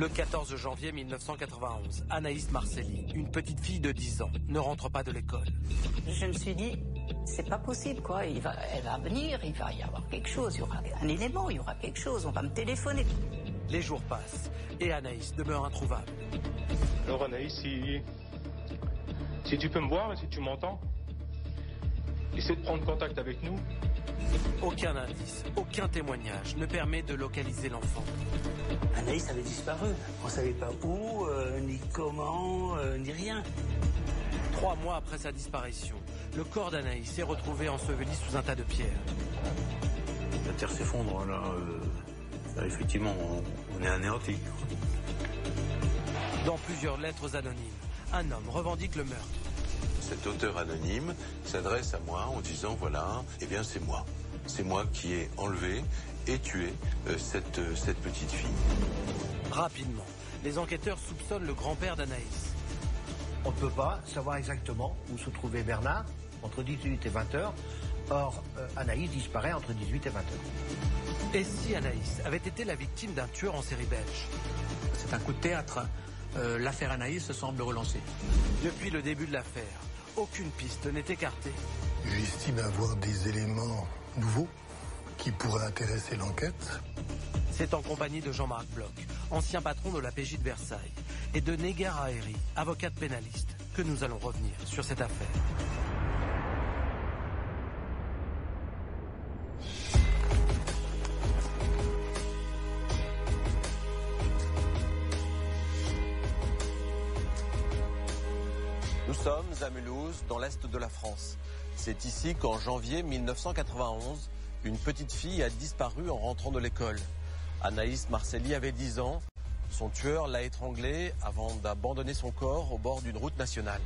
Le 14 janvier 1991, Anaïs Marcelli, une petite fille de 10 ans, ne rentre pas de l'école. Je me suis dit, c'est pas possible quoi, elle va venir, il va y avoir quelque chose, il y aura un élément, il y aura quelque chose, on va me téléphoner. Les jours passent et Anaïs demeure introuvable. Alors Anaïs, si tu peux me voir, si tu m'entends, essaie de prendre contact avec nous. Aucun indice, aucun témoignage ne permet de localiser l'enfant. Anaïs avait disparu. On ne savait pas où, ni comment, ni rien. 3 mois après sa disparition, le corps d'Anaïs est retrouvé enseveli sous un tas de pierres. La terre s'effondre, là, effectivement, on est anéanti. Dans plusieurs lettres anonymes, un homme revendique le meurtre. Cet auteur anonyme s'adresse à moi en disant, voilà, eh bien c'est moi. C'est moi qui ai enlevé et tué cette petite fille. Rapidement, les enquêteurs soupçonnent le grand-père d'Anaïs. On ne peut pas savoir exactement où se trouvait Bernard entre 18 et 20 heures. Or, Anaïs disparaît entre 18 et 20 heures. Et si Anaïs avait été la victime d'un tueur en série belge? C'est un coup de théâtre. L'affaire Anaïs semble relancée. Depuis le début de l'affaire, aucune piste n'est écartée. J'estime avoir des éléments nouveaux qui pourraient intéresser l'enquête. C'est en compagnie de Jean-Marc Bloch, ancien patron de la PJ de Versailles, et de Negar Aheri, avocate pénaliste, que nous allons revenir sur cette affaire. Nous sommes à Mulhouse, dans l'est de la France. C'est ici qu'en janvier 1991, une petite fille a disparu en rentrant de l'école. Anaïs Marcelli avait 10 ans. Son tueur l'a étranglée avant d'abandonner son corps au bord d'une route nationale.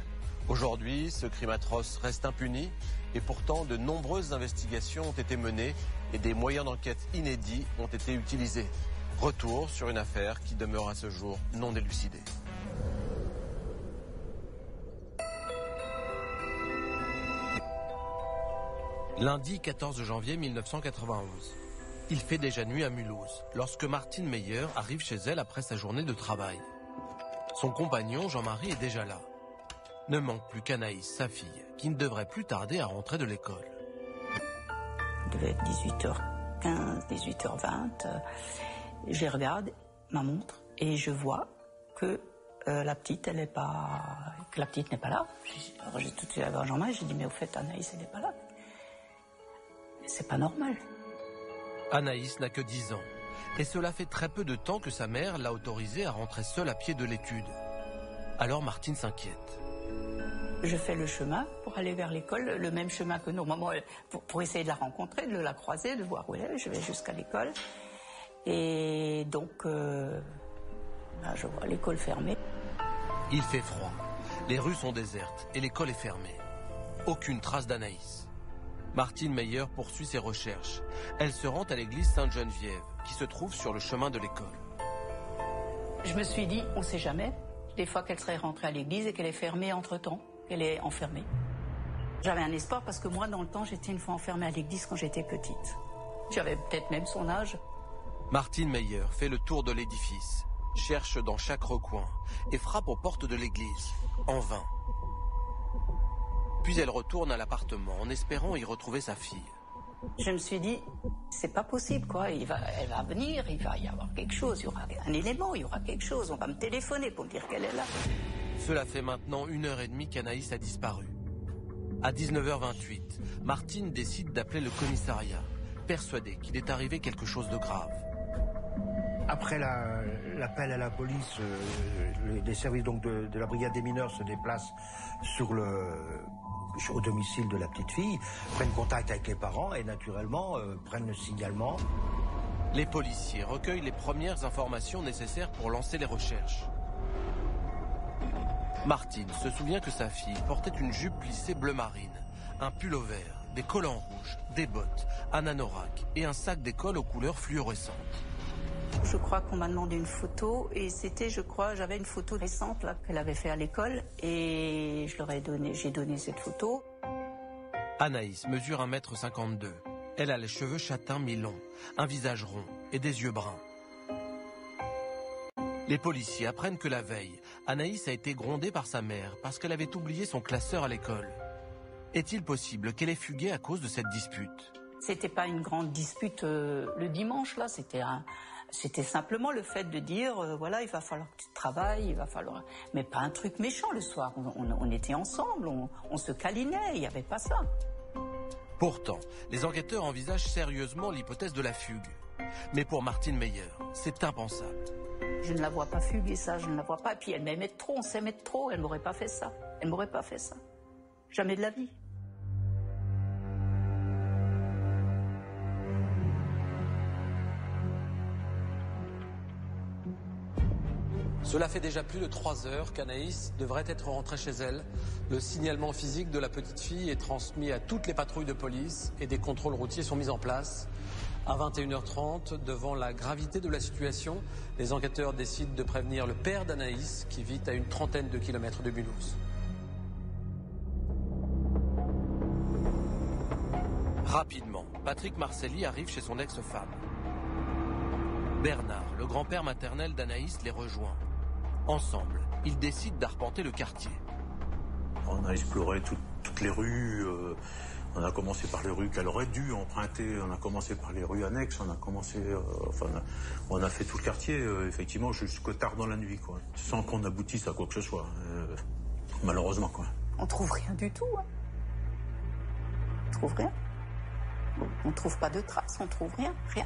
Aujourd'hui, ce crime atroce reste impuni et pourtant de nombreuses investigations ont été menées et des moyens d'enquête inédits ont été utilisés. Retour sur une affaire qui demeure à ce jour non élucidée. Lundi 14 janvier 1991. Il fait déjà nuit à Mulhouse, lorsque Martine Meyer arrive chez elle après sa journée de travail. Son compagnon, Jean-Marie, est déjà là. Ne manque plus qu'Anaïs, sa fille, qui ne devrait plus tarder à rentrer de l'école. Il devait être 18h15, 18h20. Je regarde ma montre et je vois que la petite, elle n'est pas... que la petite n'est pas là. Alors j'ai tout de suite allé voir Jean-Marie, j'ai dit, mais au fait, Anaïs, elle n'est pas là. C'est pas normal. Anaïs n'a que 10 ans. Et cela fait très peu de temps que sa mère l'a autorisée à rentrer seule à pied de l'étude. Alors Martine s'inquiète. Je fais le chemin pour aller vers l'école, le même chemin que normalement, pour essayer de la rencontrer, de la croiser, de voir où elle est. Je vais jusqu'à l'école. Et donc, je vois l'école fermée. Il fait froid. Les rues sont désertes et l'école est fermée. Aucune trace d'Anaïs. Martine Meyer poursuit ses recherches. Elle se rend à l'église Sainte-Geneviève, qui se trouve sur le chemin de l'école. Je me suis dit, on ne sait jamais, des fois qu'elle serait rentrée à l'église et qu'elle est fermée entre-temps, qu'elle est enfermée. J'avais un espoir parce que moi, dans le temps, j'étais une fois enfermée à l'église quand j'étais petite. J'avais peut-être même son âge. Martine Meyer fait le tour de l'édifice, cherche dans chaque recoin et frappe aux portes de l'église, en vain. Puis elle retourne à l'appartement en espérant y retrouver sa fille. Je me suis dit, c'est pas possible quoi, elle va venir, il va y avoir quelque chose, il y aura un élément, il y aura quelque chose, on va me téléphoner pour me dire qu'elle est là. Cela fait maintenant 1h30 qu'Anaïs a disparu. À 19h28, Martine décide d'appeler le commissariat, persuadée qu'il est arrivé quelque chose de grave. Après l'appel à la police, les services donc de la brigade des mineurs se déplacent au domicile de la petite fille, prennent contact avec les parents et naturellement prennent le signalement. Les policiers recueillent les premières informations nécessaires pour lancer les recherches. Martine se souvient que sa fille portait une jupe plissée bleu marine, un pull au vert, des collants rouges, des bottes, un anorak et un sac d'école aux couleurs fluorescentes. Je crois qu'on m'a demandé une photo et c'était, j'avais une photo récente là qu'elle avait fait à l'école et j'ai donné cette photo. Anaïs mesure 1,52 m. Elle a les cheveux châtains mi-longs, un visage rond et des yeux bruns. Les policiers apprennent que la veille, Anaïs a été grondée par sa mère parce qu'elle avait oublié son classeur à l'école. Est-il possible qu'elle ait fugué à cause de cette dispute? C'était pas une grande dispute le dimanche, là, c'était simplement le fait de dire, voilà, il va falloir que tu travailles, il va falloir... Mais pas un truc méchant le soir, on était ensemble, on se câlinait, il n'y avait pas ça. Pourtant, les enquêteurs envisagent sérieusement l'hypothèse de la fugue. Mais pour Martine Meyer, c'est impensable. Je ne la vois pas fuguer ça, je ne la vois pas. Et puis elle m'aimait trop, on s'aimait trop, elle m'aurait pas fait ça. Elle m'aurait pas fait ça. Jamais de la vie. Cela fait déjà plus de 3 heures qu'Anaïs devrait être rentrée chez elle. Le signalement physique de la petite fille est transmis à toutes les patrouilles de police et des contrôles routiers sont mis en place. À 21h30, devant la gravité de la situation, les enquêteurs décident de prévenir le père d'Anaïs qui vit à une trentaine de kilomètres de Mulhouse. Rapidement, Patrick Marcelli arrive chez son ex-femme. Bernard, le grand-père maternel d'Anaïs, les rejoint. Ensemble, ils décident d'arpenter le quartier. On a exploré toutes les rues. On a commencé par les rues qu'elle aurait dû emprunter. On a commencé par les rues annexes. On a commencé, on a fait tout le quartier, effectivement, jusqu'au tard dans la nuit, quoi, sans qu'on aboutisse à quoi que ce soit, malheureusement, quoi. On trouve rien du tout. Hein. On trouve rien. On trouve pas de traces. On trouve rien. Rien.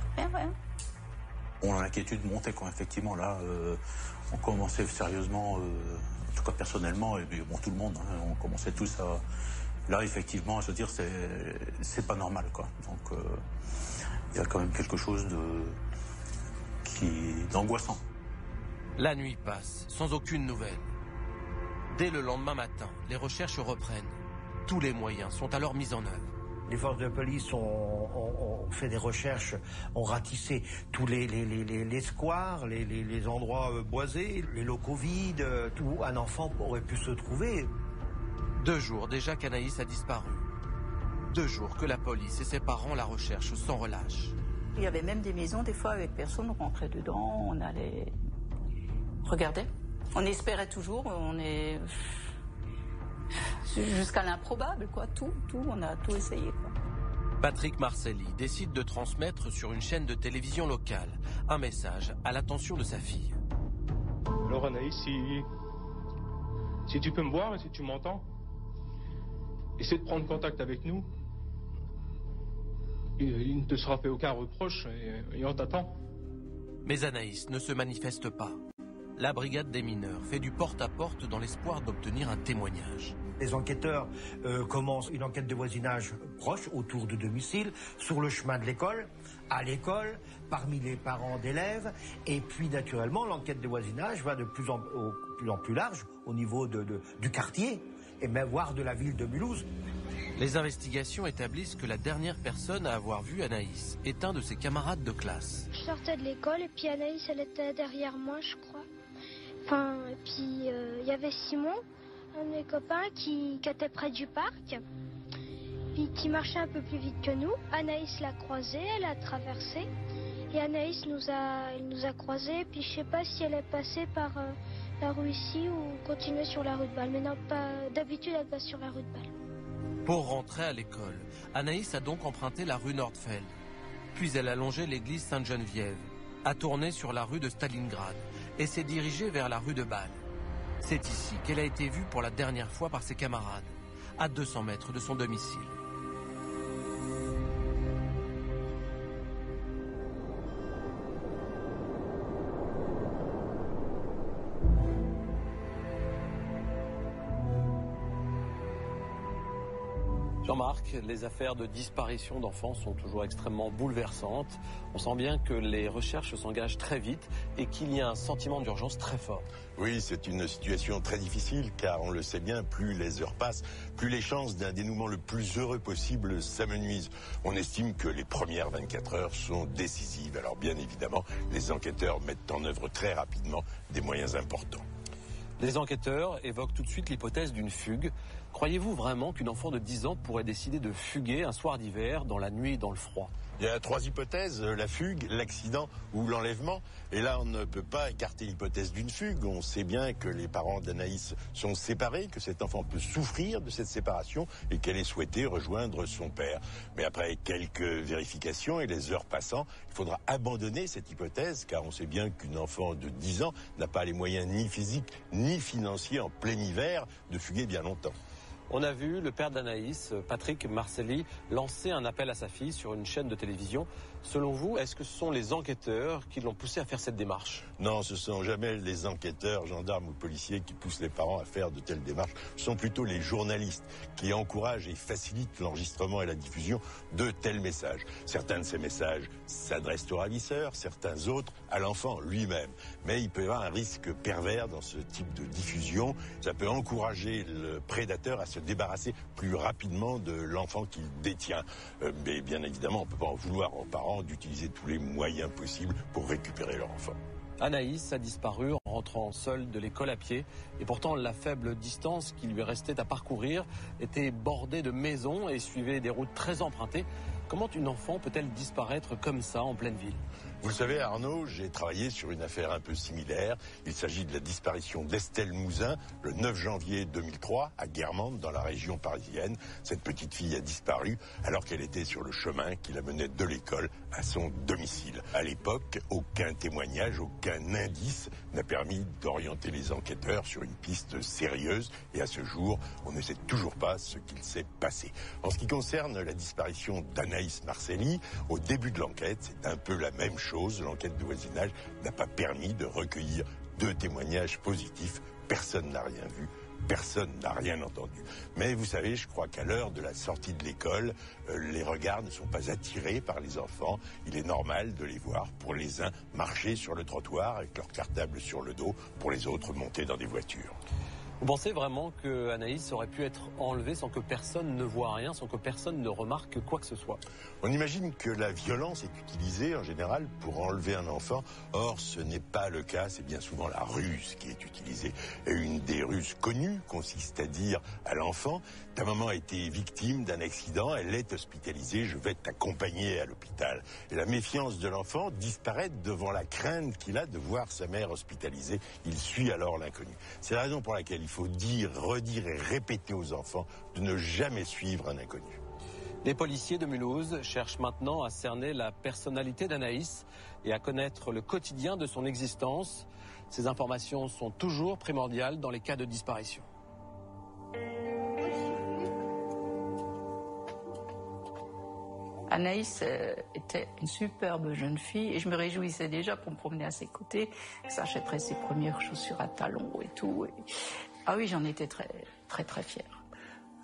L'inquiétude montait, quoi. Effectivement, là, on commençait sérieusement, en tout cas personnellement, et bon, tout le monde, hein, on commençait tous à... Là, effectivement, je veux dire, c'est pas normal, quoi. Donc, il y a quand même quelque chose d'angoissant. La nuit passe, sans aucune nouvelle. Dès le lendemain matin, les recherches reprennent. Tous les moyens sont alors mis en œuvre. Les forces de police ont fait des recherches, ont ratissé tous les squares, les endroits boisés, les locaux vides, où un enfant aurait pu se trouver. 2 jours déjà qu'Anaïs a disparu. 2 jours que la police et ses parents la recherchent sans relâche. Il y avait même des maisons, des fois, avec personne, on rentrait dedans, on allait... Regardez, on espérait toujours, jusqu'à l'improbable, quoi, tout, on a tout essayé, quoi. Patrick Marcelli décide de transmettre sur une chaîne de télévision locale un message à l'attention de sa fille. Alors Anaïs, si tu peux me voir et si tu m'entends, essaie de prendre contact avec nous. Il ne te sera fait aucun reproche et on t'attend. Mais Anaïs ne se manifeste pas. La brigade des mineurs fait du porte-à-porte dans l'espoir d'obtenir un témoignage. Les enquêteurs commencent une enquête de voisinage proche, autour du domicile, sur le chemin de l'école, à l'école, parmi les parents d'élèves. Et puis, naturellement, l'enquête de voisinage va de plus en plus large au niveau du quartier, et même voire de la ville de Mulhouse. Les investigations établissent que la dernière personne à avoir vu Anaïs est un de ses camarades de classe. Je sortais de l'école et puis Anaïs, elle était derrière moi, je crois. Enfin, et puis il y avait Simon, un de mes copains qui était près du parc, puis qui marchait un peu plus vite que nous. Anaïs l'a croisé, elle a traversé, et Anaïs nous a croisés, puis je sais pas si elle est passée par la rue ici ou continuait sur la rue de Bâle, mais non, pas d'habitude elle passe sur la rue de Bâle. Pour rentrer à l'école, Anaïs a donc emprunté la rue Nordfeld, puis elle a longé l'église Sainte-Geneviève, a tourné sur la rue de Stalingrad et s'est dirigée vers la rue de Bâle. C'est ici qu'elle a été vue pour la dernière fois par ses camarades, à 200 mètres de son domicile. Jean-Marc, les affaires de disparition d'enfants sont toujours extrêmement bouleversantes. On sent bien que les recherches s'engagent très vite et qu'il y a un sentiment d'urgence très fort. Oui, c'est une situation très difficile car on le sait bien, plus les heures passent, plus les chances d'un dénouement le plus heureux possible s'amenuisent. On estime que les premières 24 heures sont décisives. Alors bien évidemment, les enquêteurs mettent en œuvre très rapidement des moyens importants. Les enquêteurs évoquent tout de suite l'hypothèse d'une fugue. Croyez-vous vraiment qu'une enfant de 10 ans pourrait décider de fuguer un soir d'hiver, dans la nuit et dans le froid? Il y a 3 hypothèses, la fugue, l'accident ou l'enlèvement. Et là, on ne peut pas écarter l'hypothèse d'une fugue. On sait bien que les parents d'Anaïs sont séparés, que cet enfant peut souffrir de cette séparation et qu'elle ait souhaité rejoindre son père. Mais après quelques vérifications et les heures passant, il faudra abandonner cette hypothèse, car on sait bien qu'une enfant de 10 ans n'a pas les moyens ni physiques ni financiers en plein hiver de fuguer bien longtemps. On a vu le père d'Anaïs, Patrick Marcelli, lancer un appel à sa fille sur une chaîne de télévision. Selon vous, est-ce que ce sont les enquêteurs qui l'ont poussé à faire cette démarche? Non, ce sont jamais les enquêteurs, gendarmes ou policiers qui poussent les parents à faire de telles démarches. Ce sont plutôt les journalistes qui encouragent et facilitent l'enregistrement et la diffusion de tels messages. Certains de ces messages s'adressent au ravisseur, certains autres à l'enfant lui-même. Mais il peut y avoir un risque pervers dans ce type de diffusion. Ça peut encourager le prédateur à se débarrasser plus rapidement de l'enfant qu'il détient. Mais bien évidemment, on ne peut pas en vouloir aux parents d'utiliser tous les moyens possibles pour récupérer leur enfant. Anaïs a disparu en rentrant seule de l'école à pied. Et pourtant, la faible distance qui lui restait à parcourir était bordée de maisons et suivait des routes très empruntées. Comment une enfant peut-elle disparaître comme ça en pleine ville? Vous le savez, Arnaud, j'ai travaillé sur une affaire un peu similaire. Il s'agit de la disparition d'Estelle Mouzin le 9 janvier 2003 à Guermantes, dans la région parisienne. Cette petite fille a disparu alors qu'elle était sur le chemin qui la menait de l'école à son domicile. À l'époque, aucun témoignage, aucun indice n'a permis d'orienter les enquêteurs sur une piste sérieuse. Et à ce jour, on ne sait toujours pas ce qu'il s'est passé. En ce qui concerne la disparition d'Anaïs Marcelli, au début de l'enquête, c'est un peu la même chose. L'enquête de voisinage n'a pas permis de recueillir 2 témoignages positifs. Personne n'a rien vu, personne n'a rien entendu. Mais vous savez, je crois qu'à l'heure de la sortie de l'école, les regards ne sont pas attirés par les enfants. Il est normal de les voir, pour les uns, marcher sur le trottoir avec leur cartable sur le dos, pour les autres, monter dans des voitures. Vous pensez vraiment que Anaïs aurait pu être enlevée sans que personne ne voie rien, sans que personne ne remarque quoi que ce soit? On imagine que la violence est utilisée en général pour enlever un enfant. Or, ce n'est pas le cas, c'est bien souvent la ruse qui est utilisée. Et une des ruses connues consiste à dire à l'enfant: ta maman a été victime d'un accident, elle est hospitalisée, je vais t'accompagner à l'hôpital. Et la méfiance de l'enfant disparaît devant la crainte qu'il a de voir sa mère hospitalisée. Il suit alors l'inconnu. C'est la raison pour laquelle il faut dire, redire et répéter aux enfants de ne jamais suivre un inconnu. Les policiers de Mulhouse cherchent maintenant à cerner la personnalité d'Anaïs et à connaître le quotidien de son existence. Ces informations sont toujours primordiales dans les cas de disparition. Anaïs était une superbe jeune fille et je me réjouissais déjà pour me promener à ses côtés. S'achèterait ses premières chaussures à talons et tout. Ah oui, j'en étais très, très, très fière.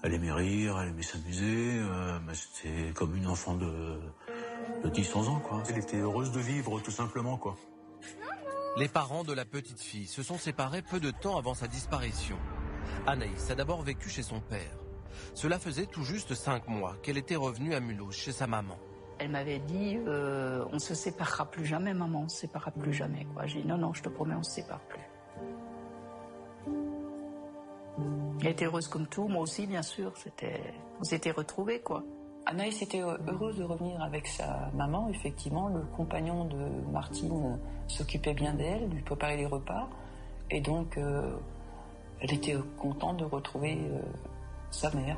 Elle aimait rire, elle aimait s'amuser. C'était comme une enfant de 10-11 ans, quoi. Elle était heureuse de vivre, tout simplement, quoi. Les parents de la petite fille se sont séparés peu de temps avant sa disparition. Anaïs a d'abord vécu chez son père. Cela faisait tout juste 5 mois qu'elle était revenue à Mulhouse chez sa maman. Elle m'avait dit on ne se séparera plus jamais, maman, on ne se séparera plus jamais. J'ai dit non, je te promets, on ne se sépare plus. Elle était heureuse comme tout, moi aussi bien sûr, on s'était retrouvés, quoi. Anaïs était heureuse de revenir avec sa maman, effectivement. Le compagnon de Martine s'occupait bien d'elle, lui préparait les repas. Et donc, elle était contente de retrouver sa mère.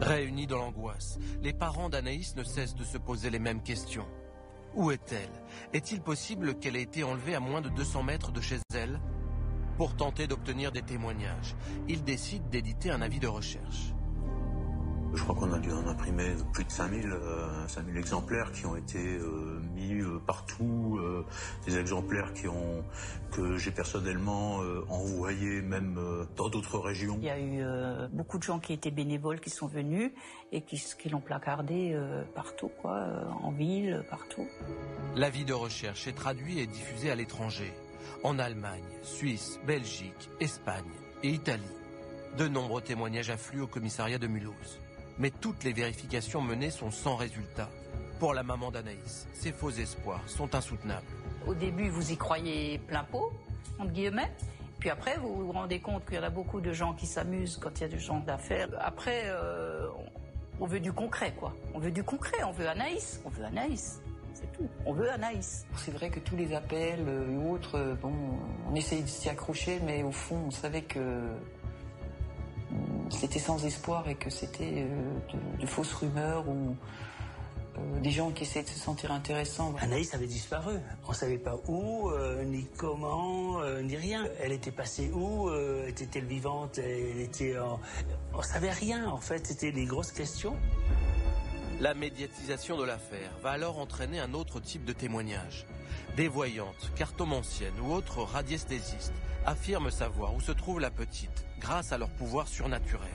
Réunis dans l'angoisse, les parents d'Anaïs ne cessent de se poser les mêmes questions. Où est-elle? Est-il possible qu'elle ait été enlevée à moins de 200 mètres de chez elle? Pour tenter d'obtenir des témoignages, ils décident d'éditer un avis de recherche. Je crois qu'on a dû en imprimer plus de 5000 exemplaires qui ont été mis partout, des exemplaires que j'ai personnellement envoyés même dans d'autres régions. Il y a eu beaucoup de gens qui étaient bénévoles qui sont venus et qui l'ont placardé partout, quoi, en ville, partout. L'avis de recherche est traduit et diffusé à l'étranger, en Allemagne, Suisse, Belgique, Espagne et Italie. De nombreux témoignages affluent au commissariat de Mulhouse. Mais toutes les vérifications menées sont sans résultat. Pour la maman d'Anaïs, ces faux espoirs sont insoutenables. Au début, vous y croyez plein pot, entre guillemets. puis après, vous vous rendez compte qu'il y en a beaucoup de gens qui s'amusent quand il y a des gens d'affaires. Après, on veut du concret, quoi. On veut du concret, on veut Anaïs. On veut Anaïs, c'est tout. On veut Anaïs. C'est vrai que tous les appels et autres, bon, on essaye de s'y accrocher, mais au fond, on savait que c'était sans espoir et que c'était de fausses rumeurs ou des gens qui essaient de se sentir intéressants. Anaïs avait disparu. On ne savait pas où, ni comment, ni rien. Elle était passée où, était-elle vivante, elle était on ne savait rien, en fait. C'était des grosses questions. La médiatisation de l'affaire va alors entraîner un autre type de témoignage. Des voyantes, cartomanciennes ou autres radiesthésistes affirment savoir où se trouve la petite grâce à leur pouvoir surnaturel.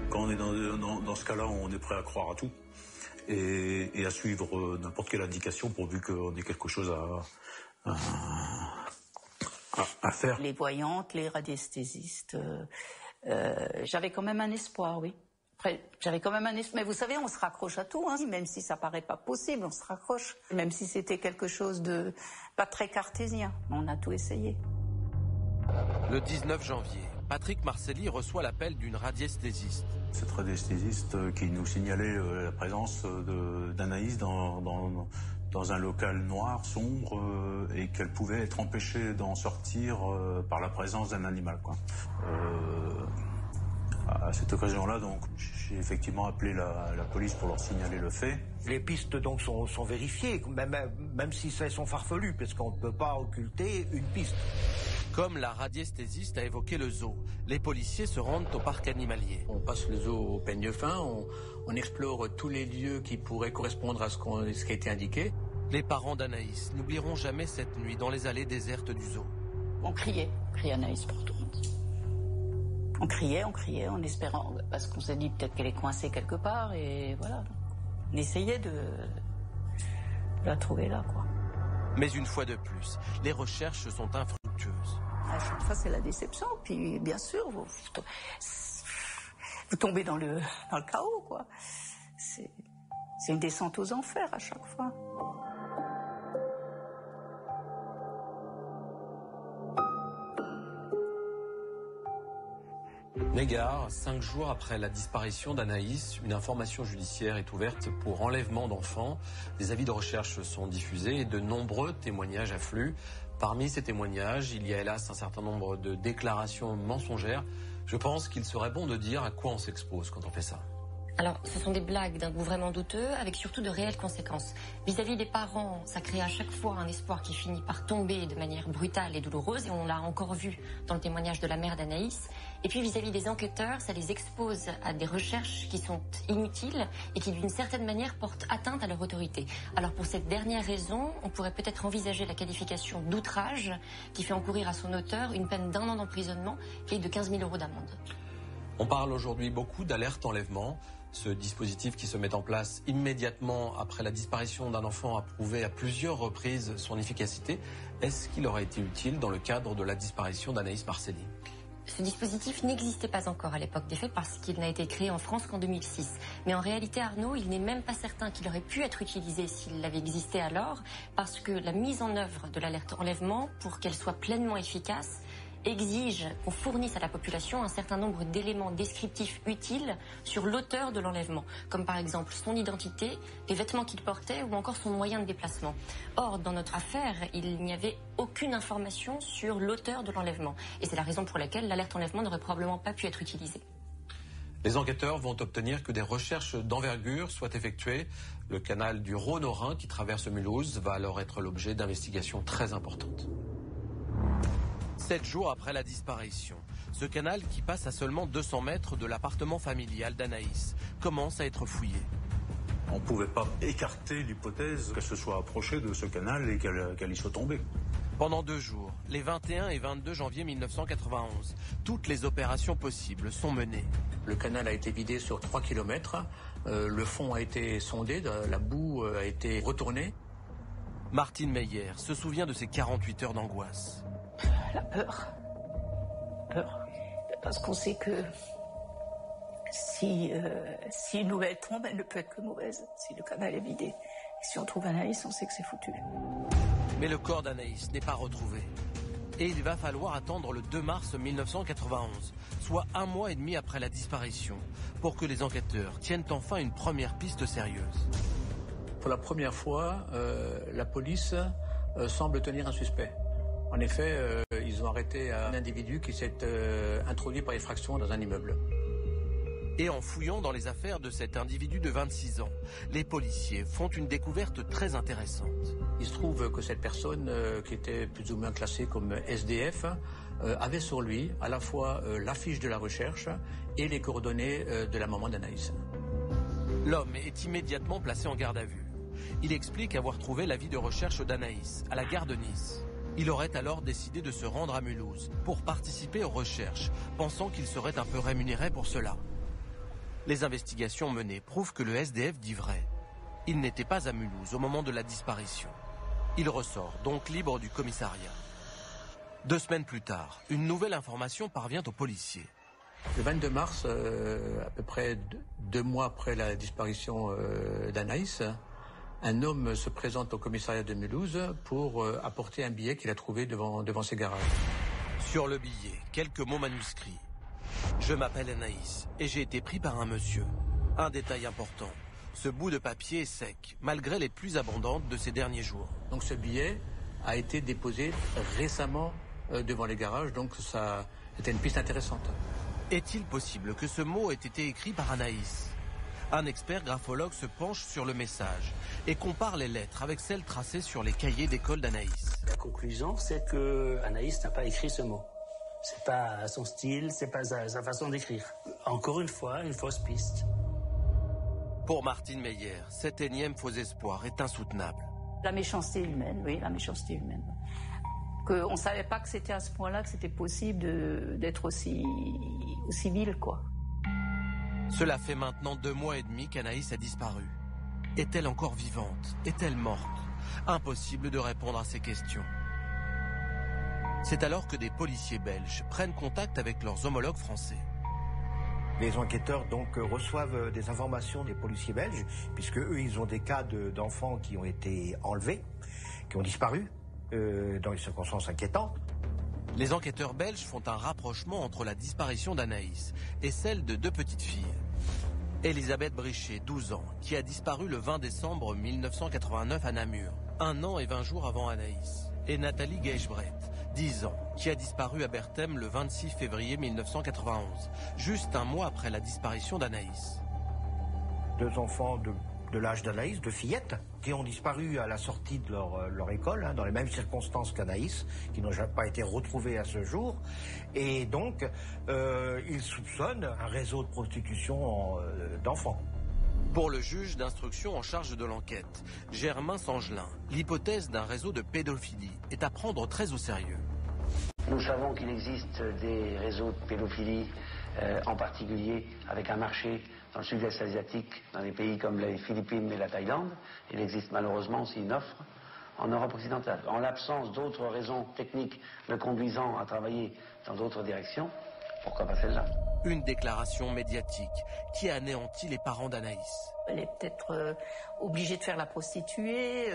Quand on est dans ce cas-là, on est prêt à croire à tout et à suivre n'importe quelle indication pourvu qu'on ait quelque chose à faire. Les voyantes, les radiesthésistes, j'avais quand même un espoir, oui. Après, j'avais quand même un espoir. Mais vous savez, on se raccroche à tout, hein. Même si ça paraît pas possible, on se raccroche. Même si c'était quelque chose de pas très cartésien, on a tout essayé. Le 19 janvier, Patrick Marcelli reçoit l'appel d'une radiesthésiste. Cette radiesthésiste qui nous signalait la présence d'Anaïs dans un local noir, sombre, et qu'elle pouvait être empêchée d'en sortir par la présence d'un animal, quoi. À cette occasion-là, donc, j'ai effectivement appelé la police pour leur signaler le fait. Les pistes donc sont vérifiées, même si elles sont farfelues, parce qu'on ne peut pas occulter une piste. Comme la radiesthésiste a évoqué le zoo, les policiers se rendent au parc animalier. On passe le zoo au peigne fin, on explore tous les lieux qui pourraient correspondre à ce qui a été indiqué. Les parents d'Anaïs n'oublieront jamais cette nuit dans les allées désertes du zoo. On criait Anaïs partout. On criait en espérant, parce qu'on s'est dit peut-être qu'elle est coincée quelque part, et voilà. On essayait de la trouver là, quoi. Mais une fois de plus, les recherches sont infructueuses. À chaque fois, c'est la déception, puis bien sûr, vous tombez dans le chaos, quoi. C'est une descente aux enfers à chaque fois. Négard, 5 jours après la disparition d'Anaïs, une information judiciaire est ouverte pour enlèvement d'enfants. Des avis de recherche sont diffusés et de nombreux témoignages affluent. Parmi ces témoignages, il y a hélas un certain nombre de déclarations mensongères. Je pense qu'il serait bon de dire à quoi on s'expose quand on fait ça. Alors, ce sont des blagues d'un goût vraiment douteux, avec surtout de réelles conséquences. Vis-à-vis des parents, ça crée à chaque fois un espoir qui finit par tomber de manière brutale et douloureuse, et on l'a encore vu dans le témoignage de la mère d'Anaïs. Et puis vis-à-vis des enquêteurs, ça les expose à des recherches qui sont inutiles et qui d'une certaine manière portent atteinte à leur autorité. Alors pour cette dernière raison, on pourrait peut-être envisager la qualification d'outrage qui fait encourir à son auteur une peine d'1 an d'emprisonnement et de 15 000 € d'amende. On parle aujourd'hui beaucoup d'alerte enlèvement. Ce dispositif qui se met en place immédiatement après la disparition d'un enfant a prouvé à plusieurs reprises son efficacité. Est-ce qu'il aurait été utile dans le cadre de la disparition d'Anaïs Marcelli ? Ce dispositif n'existait pas encore à l'époque des faits parce qu'il n'a été créé en France qu'en 2006. Mais en réalité, Arnaud, il n'est même pas certain qu'il aurait pu être utilisé s'il avait existé alors, parce que la mise en œuvre de l'alerte enlèvement, pour qu'elle soit pleinement efficace, exige qu'on fournisse à la population un certain nombre d'éléments descriptifs utiles sur l'auteur de l'enlèvement, comme par exemple son identité, les vêtements qu'il portait ou encore son moyen de déplacement. Or, dans notre affaire, il n'y avait aucune information sur l'auteur de l'enlèvement. Et c'est la raison pour laquelle l'alerte enlèvement n'aurait probablement pas pu être utilisée. Les enquêteurs vont obtenir que des recherches d'envergure soient effectuées. Le canal du Rhône au Rhin qui traverse Mulhouse va alors être l'objet d'investigations très importantes. 7 jours après la disparition, ce canal qui passe à seulement 200 mètres de l'appartement familial d'Anaïs commence à être fouillé. On ne pouvait pas écarter l'hypothèse qu'elle se soit approchée de ce canal et qu'elle y soit tombée. Pendant 2 jours, les 21 et 22 janvier 1991, toutes les opérations possibles sont menées. Le canal a été vidé sur 3 km, le fond a été sondé, la boue a été retournée. Martine Meyer se souvient de ces 48 heures d'angoisse. La peur. Parce qu'on sait que si une nouvelle tombe, elle ne peut être que mauvaise, si le canal est vidé. Et si on trouve Anaïs, on sait que c'est foutu. Mais le corps d'Anaïs n'est pas retrouvé. Et il va falloir attendre le 2 mars 1991, soit 1 mois et demi après la disparition, pour que les enquêteurs tiennent enfin une première piste sérieuse. Pour la première fois, la police semble tenir un suspect. En effet, ils ont arrêté un individu qui s'est introduit par effraction dans un immeuble. Et en fouillant dans les affaires de cet individu de 26 ans, les policiers font une découverte très intéressante. Il se trouve que cette personne, qui était plus ou moins classée comme SDF, avait sur lui à la fois l'affiche de la recherche et les coordonnées de la maman d'Anaïs. L'homme est immédiatement placé en garde à vue. Il explique avoir trouvé l'avis de recherche d'Anaïs à la gare de Nice. Il aurait alors décidé de se rendre à Mulhouse pour participer aux recherches, pensant qu'il serait un peu rémunéré pour cela. Les investigations menées prouvent que le SDF dit vrai. Il n'était pas à Mulhouse au moment de la disparition. Il ressort donc libre du commissariat. 2 semaines plus tard, une nouvelle information parvient aux policiers. Le 22 mars, à peu près 2 mois après la disparition d'Anaïs, un homme se présente au commissariat de Mulhouse pour apporter un billet qu'il a trouvé devant ses garages. Sur le billet, quelques mots manuscrits. Je m'appelle Anaïs et j'ai été pris par un monsieur. Un détail important, ce bout de papier est sec, malgré les pluies abondantes de ces derniers jours. Donc ce billet a été déposé récemment devant les garages, donc ça c'était une piste intéressante. Est-il possible que ce mot ait été écrit par Anaïs? Un expert graphologue se penche sur le message et compare les lettres avec celles tracées sur les cahiers d'école d'Anaïs. La conclusion, c'est que Anaïs n'a pas écrit ce mot. C'est pas son style, c'est pas sa façon d'écrire. Encore une fois, une fausse piste. Pour Martine Meyer, cet énième faux espoir est insoutenable. La méchanceté humaine, oui, la méchanceté humaine. On ne savait pas que c'était à ce point-là, que c'était possible d'être aussi vil, quoi. Cela fait maintenant 2 mois et demi qu'Anaïs a disparu. Est-elle encore vivante? Est-elle morte? Impossible de répondre à ces questions. C'est alors que des policiers belges prennent contact avec leurs homologues français. Les enquêteurs donc reçoivent des informations des policiers belges, puisque eux ils ont des cas d'enfants qui ont été enlevés, qui ont disparu dans des circonstances inquiétantes. Les enquêteurs belges font un rapprochement entre la disparition d'Anaïs et celle de 2 petites filles. Elisabeth Brichet, 12 ans, qui a disparu le 20 décembre 1989 à Namur, 1 an et 20 jours avant Anaïs. Et Nathalie Geichbret, 10 ans, qui a disparu à Berthem le 26 février 1991, juste 1 mois après la disparition d'Anaïs. 2 enfants de l'âge d'Anaïs, 2 fillettes, qui ont disparu à la sortie de leur école, dans les mêmes circonstances qu'Anaïs, qui n'ont jamais pas été retrouvées à ce jour. Et donc, ils soupçonnent un réseau de prostitution d'enfants. Pour le juge d'instruction en charge de l'enquête, Germain Sangelin, l'hypothèse d'un réseau de pédophilie est à prendre très au sérieux. Nous savons qu'il existe des réseaux de pédophilie, en particulier avec un marché dans le sud-est asiatique, dans des pays comme les Philippines et la Thaïlande. Il existe malheureusement aussi une offre en Europe occidentale. En l'absence d'autres raisons techniques le conduisant à travailler dans d'autres directions, pourquoi pas celle-là? Une déclaration médiatique qui anéantit les parents d'Anaïs. Elle est peut-être obligée de faire la prostituée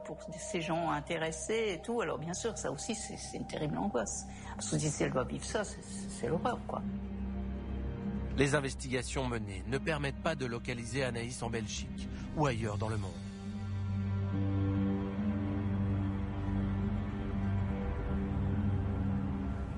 pour ces gens intéressés et tout. Alors bien sûr, ça aussi, c'est une terrible angoisse. Parce que si elle doit vivre ça, c'est l'horreur, quoi. Les investigations menées ne permettent pas de localiser Anaïs en Belgique ou ailleurs dans le monde.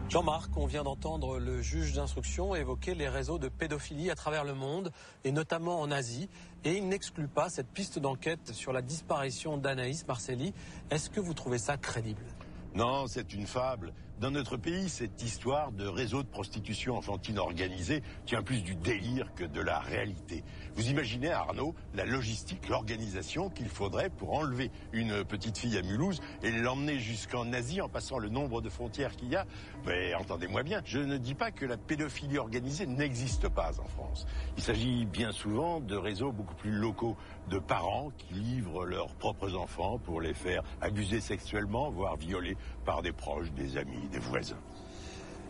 Jean-Marc, on vient d'entendre le juge d'instruction évoquer les réseaux de pédophilie à travers le monde, et notamment en Asie, et il n'exclut pas cette piste d'enquête sur la disparition d'Anaïs Marcelli. Est-ce que vous trouvez ça crédible? Non, c'est une fable. Dans notre pays, cette histoire de réseau de prostitution enfantine organisée tient plus du délire que de la réalité. Vous imaginez, Arnaud, la logistique, l'organisation qu'il faudrait pour enlever une petite fille à Mulhouse et l'emmener jusqu'en Asie en passant le nombre de frontières qu'il y a? Mais entendez-moi bien, je ne dis pas que la pédophilie organisée n'existe pas en France. Il s'agit bien souvent de réseaux beaucoup plus locaux, de parents qui livrent leurs propres enfants pour les faire abuser sexuellement, voire violer par des proches, des amis, des voisins.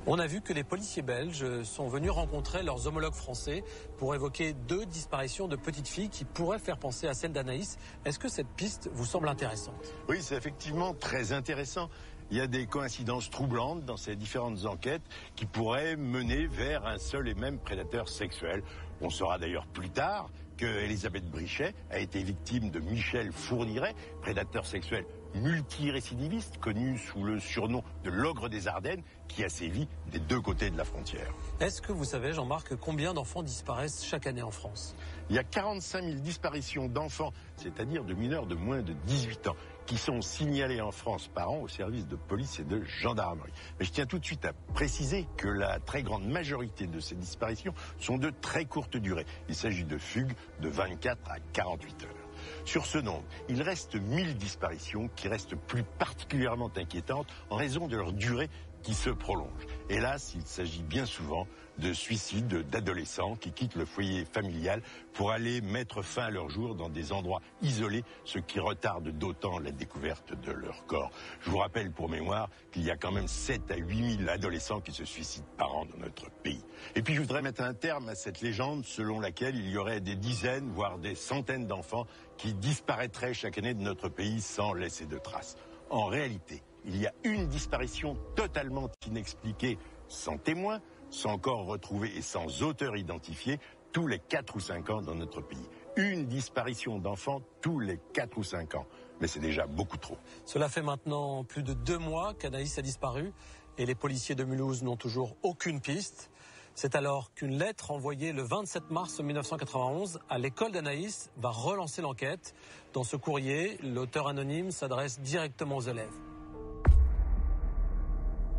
On a vu que les policiers belges sont venus rencontrer leurs homologues français pour évoquer 2 disparitions de petites filles qui pourraient faire penser à celle d'Anaïs. Est-ce que cette piste vous semble intéressante? Oui, c'est effectivement très intéressant. il y a des coïncidences troublantes dans ces différentes enquêtes qui pourraient mener vers un seul et même prédateur sexuel. On saura d'ailleurs plus tard que Elisabeth Brichet a été victime de Michel Fourniret, prédateur sexuel multirécidiviste, connu sous le surnom de l'ogre des Ardennes, qui a sévi des deux côtés de la frontière. Est-ce que vous savez, Jean-Marc, combien d'enfants disparaissent chaque année en France? Il y a 45 000 disparitions d'enfants, c'est-à-dire de mineurs de moins de 18 ans, qui sont signalés en France par an au service de police et de gendarmerie. Mais je tiens tout de suite à préciser que la très grande majorité de ces disparitions sont de très courte durée. Il s'agit de fugues de 24 à 48 heures. Sur ce nombre, il reste 1000 disparitions qui restent plus particulièrement inquiétantes en raison de leur durée qui se prolonge. Hélas, il s'agit bien souvent de suicides d'adolescents qui quittent le foyer familial pour aller mettre fin à leur jour dans des endroits isolés, ce qui retarde d'autant la découverte de leur corps. Je vous rappelle pour mémoire qu'il y a quand même 7 à 8 000 adolescents qui se suicident par an dans notre pays. Et puis je voudrais mettre un terme à cette légende selon laquelle il y aurait des dizaines, voire des centaines d'enfants qui disparaîtraient chaque année de notre pays sans laisser de traces. En réalité, il y a une disparition totalement inexpliquée, sans témoin, sans corps retrouvé et sans auteur identifié, tous les 4 ou 5 ans dans notre pays. Une disparition d'enfants tous les 4 ou 5 ans. Mais c'est déjà beaucoup trop. Cela fait maintenant plus de 2 mois qu'Anaïs a disparu et les policiers de Mulhouse n'ont toujours aucune piste. C'est alors qu'une lettre envoyée le 27 mars 1991 à l'école d'Anaïs va relancer l'enquête. Dans ce courrier, l'auteur anonyme s'adresse directement aux élèves.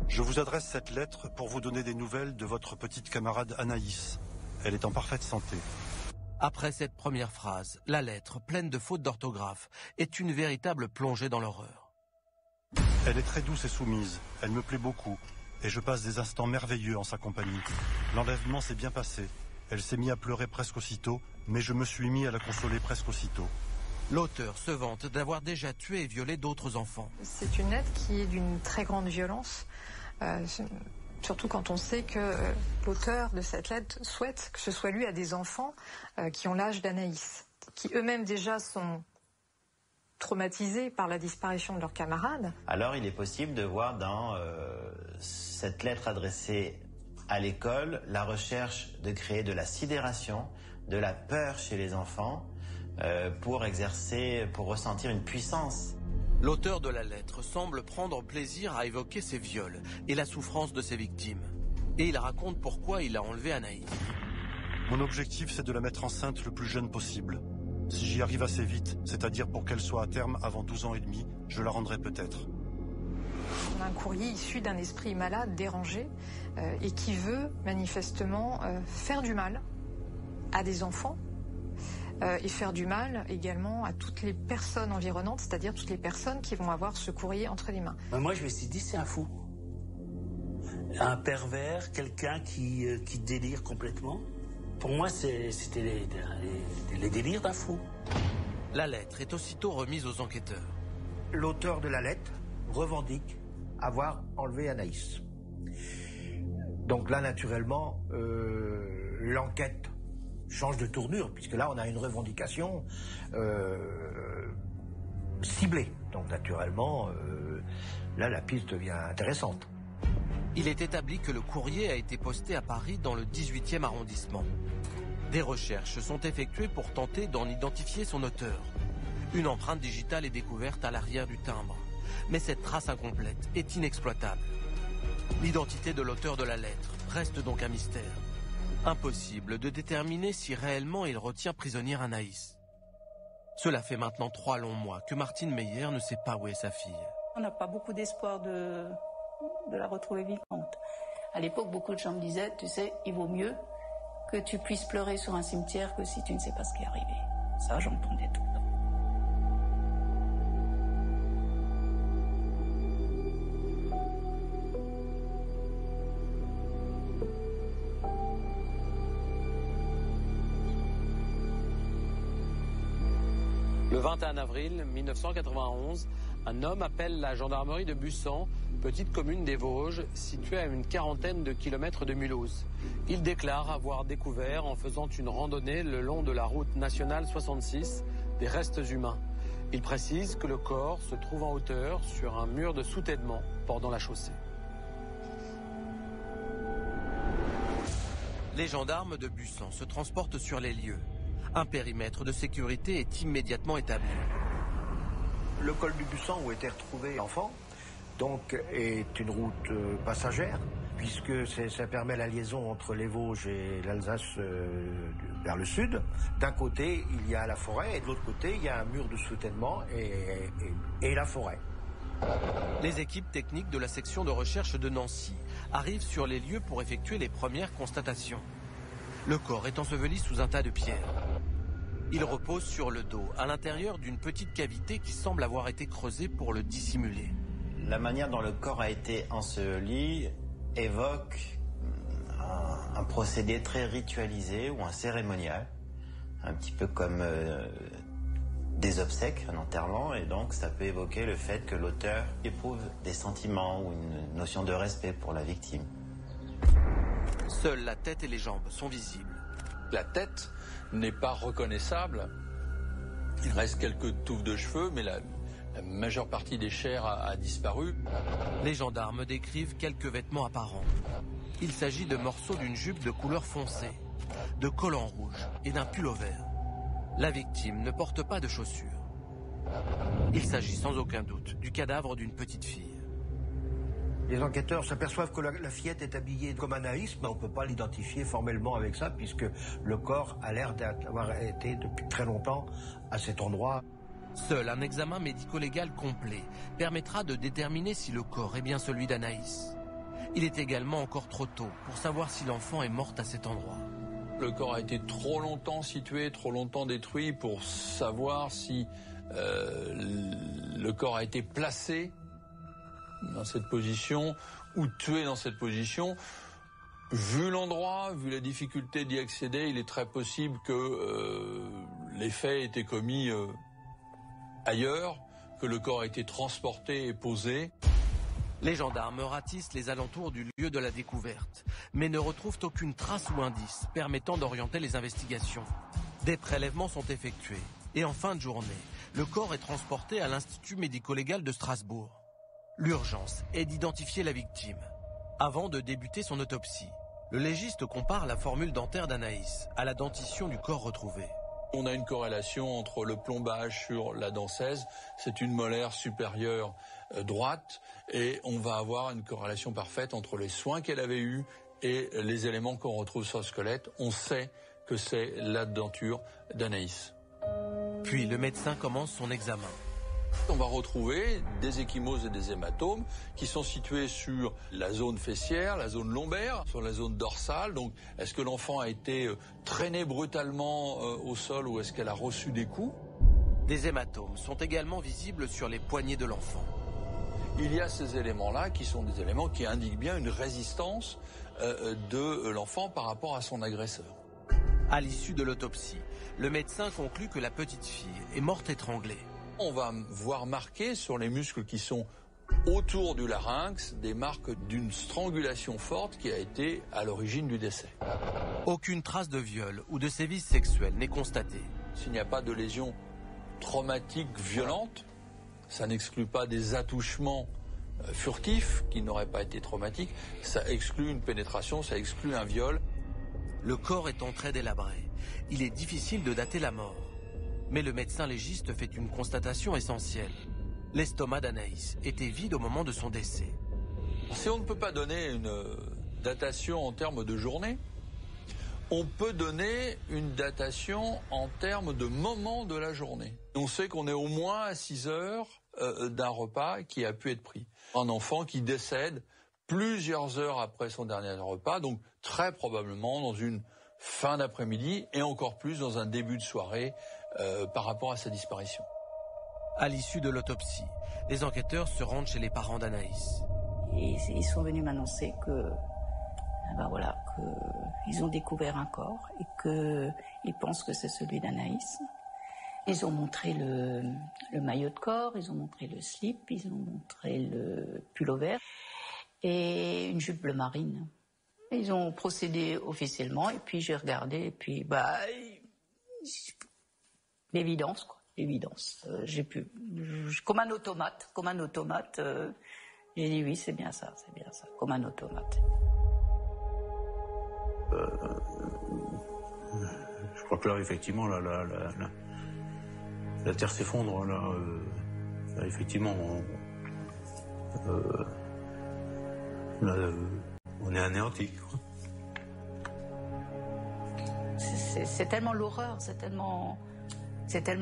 Je vous adresse cette lettre pour vous donner des nouvelles de votre petite camarade Anaïs. Elle est en parfaite santé. Après cette première phrase, la lettre, pleine de fautes d'orthographe, est une véritable plongée dans l'horreur. Elle est très douce et soumise. Elle me plaît beaucoup. Et je passe des instants merveilleux en sa compagnie. L'enlèvement s'est bien passé. Elle s'est mise à pleurer presque aussitôt, mais je me suis mis à la consoler presque aussitôt. L'auteur se vante d'avoir déjà tué et violé d'autres enfants. C'est une lettre qui est d'une très grande violence. Surtout quand on sait que l'auteur de cette lettre souhaite que ce soit lu à des enfants qui ont l'âge d'Anaïs, qui eux-mêmes déjà sont traumatisés par la disparition de leurs camarades. Alors il est possible de voir dans cette lettre adressée à l'école la recherche de créer de la sidération, de la peur chez les enfants pour ressentir une puissance. L'auteur de la lettre semble prendre plaisir à évoquer ses viols et la souffrance de ses victimes. Et il raconte pourquoi il a enlevé Anaïs. Mon objectif, c'est de la mettre enceinte le plus jeune possible. Si j'y arrive assez vite, c'est-à-dire pour qu'elle soit à terme avant 12 ans et demi, je la rendrai peut-être. On a un courrier issu d'un esprit malade, dérangé, et qui veut manifestement faire du mal à des enfants, et faire du mal également à toutes les personnes environnantes, c'est-à-dire toutes les personnes qui vont avoir ce courrier entre les mains. Moi, je me suis dit, c'est un fou. Un pervers, quelqu'un qui délire complètement. Pour moi, c'était les délires d'un fou. La lettre est aussitôt remise aux enquêteurs. L'auteur de la lettre revendique avoir enlevé Anaïs. Donc là, naturellement, l'enquête change de tournure, puisque là, on a une revendication ciblée. Donc naturellement, là, la piste devient intéressante. Il est établi que le courrier a été posté à Paris dans le 18e arrondissement. Des recherches sont effectuées pour tenter d'en identifier son auteur. Une empreinte digitale est découverte à l'arrière du timbre. Mais cette trace incomplète est inexploitable. L'identité de l'auteur de la lettre reste donc un mystère. Impossible de déterminer si réellement il retient prisonnière Anaïs. Cela fait maintenant 3 longs mois que Martine Meyer ne sait pas où est sa fille. On n'a pas beaucoup d'espoir de la retrouver vivante. À l'époque, beaucoup de gens me disaient, tu sais, il vaut mieux que tu puisses pleurer sur un cimetière que si tu ne sais pas ce qui est arrivé. Ça, j'entendais tout le temps. Le 21 avril 1991, un homme appelle la gendarmerie de Bussan, petite commune des Vosges, située à une quarantaine de kilomètres de Mulhouse. Il déclare avoir découvert, en faisant une randonnée le long de la route nationale 66, des restes humains. Il précise que le corps se trouve en hauteur sur un mur de soutènement bordant la chaussée. Les gendarmes de Bussan se transportent sur les lieux. Un périmètre de sécurité est immédiatement établi. Le col du Bussan où était retrouvé l'enfant, donc, est une route passagère, puisque ça permet la liaison entre les Vosges et l'Alsace vers le sud. D'un côté, il y a la forêt, et de l'autre côté, il y a un mur de soutènement et la forêt. Les équipes techniques de la section de recherche de Nancy arrivent sur les lieux pour effectuer les premières constatations. Le corps est enseveli sous un tas de pierres. Il repose sur le dos, à l'intérieur d'une petite cavité qui semble avoir été creusée pour le dissimuler. La manière dont le corps a été enseveli évoque un procédé très ritualisé ou un cérémonial, un petit peu comme des obsèques, un enterrement, et donc ça peut évoquer le fait que l'auteur éprouve des sentiments ou une notion de respect pour la victime. Seules la tête et les jambes sont visibles. La tête n'est pas reconnaissable. Il reste quelques touffes de cheveux, mais la majeure partie des chairs a disparu. Les gendarmes décrivent quelques vêtements apparents. Il s'agit de morceaux d'une jupe de couleur foncée, de collants rouges et d'un pull-over. La victime ne porte pas de chaussures. Il s'agit sans aucun doute du cadavre d'une petite fille. Les enquêteurs s'aperçoivent que la fillette est habillée comme Anaïs, mais on ne peut pas l'identifier formellement avec ça, puisque le corps a l'air d'avoir été depuis très longtemps à cet endroit. Seul un examen médico-légal complet permettra de déterminer si le corps est bien celui d'Anaïs. Il est également encore trop tôt pour savoir si l'enfant est morte à cet endroit. Le corps a été trop longtemps situé, trop longtemps détruit pour savoir si le corps a été placé dans cette position ou tué dans cette position. Vu l'endroit, vu la difficulté d'y accéder, il est très possible que les faits étaient commis ailleurs, que le corps a été transporté et posé. Les gendarmes ratissent les alentours du lieu de la découverte, mais ne retrouvent aucune trace ou indice permettant d'orienter les investigations. Des prélèvements sont effectués, et en fin de journée, le corps est transporté à l'Institut médico-légal de Strasbourg. L'urgence est d'identifier la victime. Avant de débuter son autopsie, le légiste compare la formule dentaire d'Anaïs à la dentition du corps retrouvé. On a une corrélation entre le plombage sur la dent 16, c'est une molaire supérieure droite, et on va avoir une corrélation parfaite entre les soins qu'elle avait eus et les éléments qu'on retrouve sur le squelette. On sait que c'est la denture d'Anaïs. Puis le médecin commence son examen. On va retrouver des ecchymoses et des hématomes qui sont situés sur la zone fessière, la zone lombaire, sur la zone dorsale. Donc, est-ce que l'enfant a été traîné brutalement au sol ou est-ce qu'elle a reçu des coups? Des hématomes sont également visibles sur les poignets de l'enfant. Il y a ces éléments-là qui sont des éléments qui indiquent bien une résistance de l'enfant par rapport à son agresseur. À l'issue de l'autopsie, le médecin conclut que la petite fille est morte étranglée. On va voir marquer sur les muscles qui sont autour du larynx des marques d'une strangulation forte qui a été à l'origine du décès. Aucune trace de viol ou de sévices sexuels n'est constatée. S'il n'y a pas de lésion traumatique violente, ça n'exclut pas des attouchements furtifs qui n'auraient pas été traumatiques, ça exclut une pénétration, ça exclut un viol. Le corps étant très délabré, il est difficile de dater la mort. Mais le médecin légiste fait une constatation essentielle. L'estomac d'Anaïs était vide au moment de son décès. Si on ne peut pas donner une datation en termes de journée, on peut donner une datation en termes de moment de la journée. On sait qu'on est au moins à 6 heures d'un repas qui a pu être pris. Un enfant qui décède plusieurs heures après son dernier repas, donc très probablement dans une fin d'après-midi et encore plus dans un début de soirée par rapport à sa disparition. À l'issue de l'autopsie, les enquêteurs se rendent chez les parents d'Anaïs. Ils sont venus m'annoncer que, qu'ils ont découvert un corps et qu'ils pensent que c'est celui d'Anaïs. Ils ont montré le maillot de corps, ils ont montré le slip, ils ont montré le pull-over et une jupe bleu marine. Ils ont procédé officiellement et puis j'ai regardé et puis l'évidence quoi. évidence. Comme un automate, j'ai dit oui, c'est bien ça, comme un automate. Je crois que là, effectivement, la terre s'effondre. Là, effectivement, on est anéanti. C'est tellement l'horreur, c'est tellement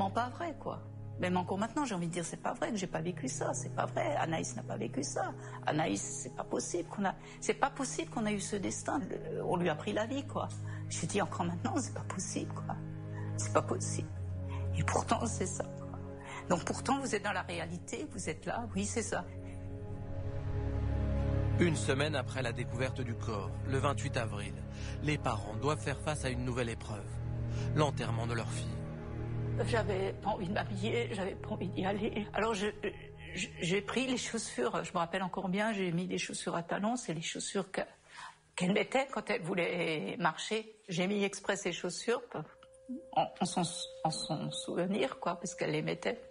pas vrai, quoi. Même encore maintenant, j'ai envie de dire, c'est pas vrai que j'ai pas vécu ça, c'est pas vrai. Anaïs n'a pas vécu ça. Anaïs, c'est pas possible qu'on a eu ce destin. On lui a pris la vie, quoi. J'ai dit encore maintenant, c'est pas possible, quoi. C'est pas possible. Et pourtant, c'est ça, quoi. Donc pourtant, vous êtes dans la réalité, vous êtes là, oui, c'est ça. Une semaine après la découverte du corps, le 28 avril, les parents doivent faire face à une nouvelle épreuve, l'enterrement de leur fille. J'avais pas envie de m'habiller, j'avais pas envie d'y aller. Alors j'ai pris les chaussures, je me rappelle encore bien, j'ai mis des chaussures à talons, c'est les chaussures qu'elle mettait quand elle voulait marcher. J'ai mis exprès ces chaussures en son souvenir, quoi, parce qu'elle les mettait.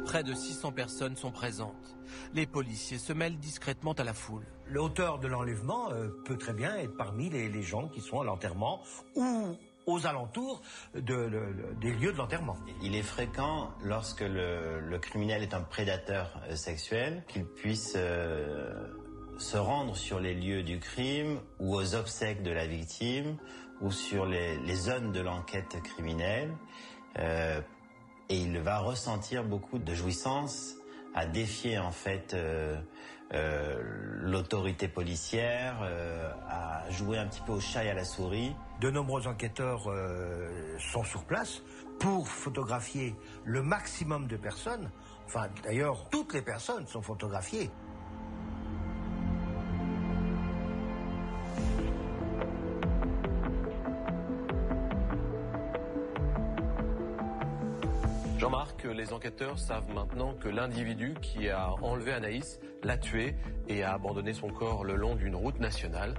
Près de 600 personnes sont présentes. Les policiers se mêlent discrètement à la foule. L'auteur de l'enlèvement peut très bien être parmi les gens qui sont à l'enterrement ou aux alentours des lieux de l'enterrement. Il est fréquent, lorsque le criminel est un prédateur sexuel, qu'il puisse se rendre sur les lieux du crime ou aux obsèques de la victime ou sur les zones de l'enquête criminelle. Et il va ressentir beaucoup de jouissance à défier en fait l'autorité policière, à jouer un petit peu au chat et à la souris. De nombreux enquêteurs sont sur place pour photographier le maximum de personnes. Enfin, d'ailleurs, toutes les personnes sont photographiées. Jean-Marc, les enquêteurs savent maintenant que l'individu qui a enlevé Anaïs l'a tuée et a abandonné son corps le long d'une route nationale.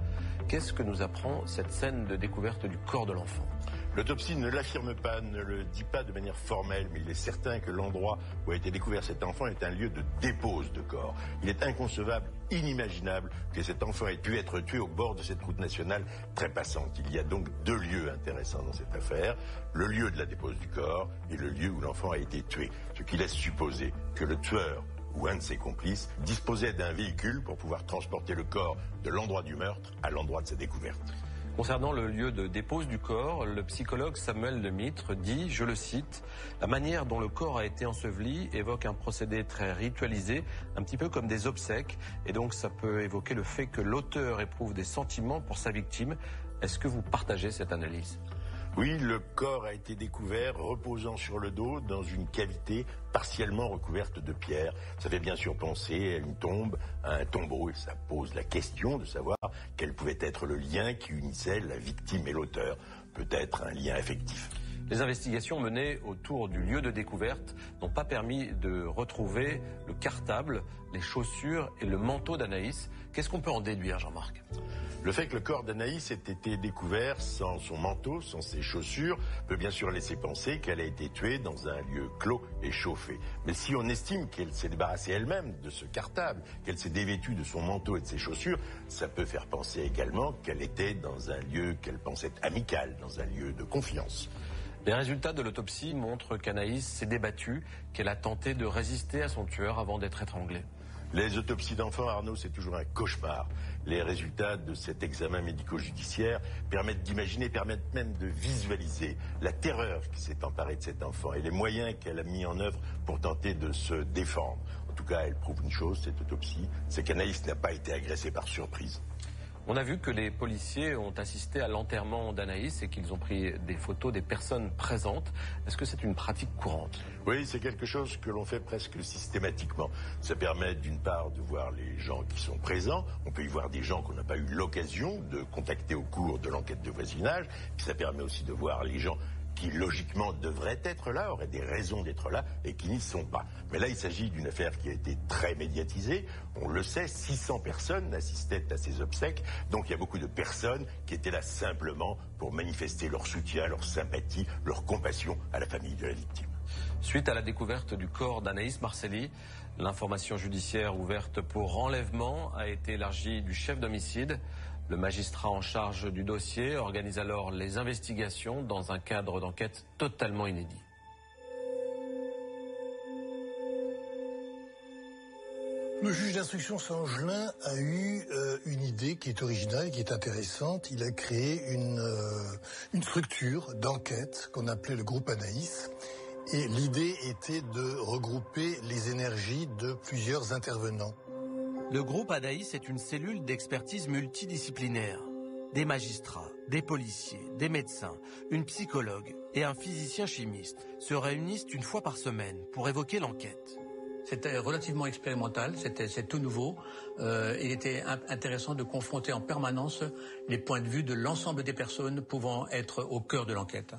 Qu'est-ce que nous apprend cette scène de découverte du corps de l'enfant ? L'autopsie ne l'affirme pas, ne le dit pas de manière formelle, mais il est certain que l'endroit où a été découvert cet enfant est un lieu de dépose de corps. Il est inconcevable, inimaginable que cet enfant ait pu être tué au bord de cette route nationale très passante. Il y a donc deux lieux intéressants dans cette affaire, le lieu de la dépose du corps et le lieu où l'enfant a été tué, ce qui laisse supposer que le tueur ou un de ses complices disposait d'un véhicule pour pouvoir transporter le corps de l'endroit du meurtre à l'endroit de sa découverte. Concernant le lieu de dépose du corps, le psychologue Samuel Lemitre dit, je le cite, « La manière dont le corps a été enseveli évoque un procédé très ritualisé, un petit peu comme des obsèques, et donc ça peut évoquer le fait que l'auteur éprouve des sentiments pour sa victime. Est-ce que vous partagez cette analyse ? » Oui, le corps a été découvert reposant sur le dos dans une cavité partiellement recouverte de pierre. Ça fait bien sûr penser à une tombe, à un tombeau, et ça pose la question de savoir quel pouvait être le lien qui unissait la victime et l'auteur. Peut-être un lien affectif. Les investigations menées autour du lieu de découverte n'ont pas permis de retrouver le cartable, les chaussures et le manteau d'Anaïs. Qu'est-ce qu'on peut en déduire, Jean-Marc ? Le fait que le corps d'Anaïs ait été découvert sans son manteau, sans ses chaussures, peut bien sûr laisser penser qu'elle a été tuée dans un lieu clos et chauffé. Mais si on estime qu'elle s'est débarrassée elle-même de ce cartable, qu'elle s'est dévêtue de son manteau et de ses chaussures, ça peut faire penser également qu'elle était dans un lieu qu'elle pensait amical, dans un lieu de confiance. Les résultats de l'autopsie montrent qu'Anaïs s'est débattue, qu'elle a tenté de résister à son tueur avant d'être étranglée. Les autopsies d'enfants, Arnaud, c'est toujours un cauchemar. Les résultats de cet examen médico-judiciaire permettent d'imaginer, permettent même de visualiser la terreur qui s'est emparée de cet enfant et les moyens qu'elle a mis en œuvre pour tenter de se défendre. En tout cas, elle prouve une chose, cette autopsie, c'est qu'Anaïs n'a pas été agressée par surprise. On a vu que les policiers ont assisté à l'enterrement d'Anaïs et qu'ils ont pris des photos des personnes présentes. Est-ce que c'est une pratique courante ? Oui, c'est quelque chose que l'on fait presque systématiquement. Ça permet d'une part de voir les gens qui sont présents. On peut y voir des gens qu'on n'a pas eu l'occasion de contacter au cours de l'enquête de voisinage. Puis ça permet aussi de voir les gens qui logiquement devraient être là, auraient des raisons d'être là et qui n'y sont pas. Mais là, il s'agit d'une affaire qui a été très médiatisée. On le sait, 600 personnes assistaient à ces obsèques. Donc il y a beaucoup de personnes qui étaient là simplement pour manifester leur soutien, leur sympathie, leur compassion à la famille de la victime. Suite à la découverte du corps d'Anaïs Marcelli, l'information judiciaire ouverte pour enlèvement a été élargie du chef d'homicide. Le magistrat en charge du dossier organise alors les investigations dans un cadre d'enquête totalement inédit. Le juge d'instruction Sangelin a eu une idée qui est originale, qui est intéressante. Il a créé une structure d'enquête qu'on appelait le groupe Anaïs. Et l'idée était de regrouper les énergies de plusieurs intervenants. Le groupe Anaïs est une cellule d'expertise multidisciplinaire. Des magistrats, des policiers, des médecins, une psychologue et un physicien chimiste se réunissent une fois par semaine pour évoquer l'enquête. C'était relativement expérimental, c'est tout nouveau. Il était intéressant de confronter en permanence les points de vue de l'ensemble des personnes pouvant être au cœur de l'enquête.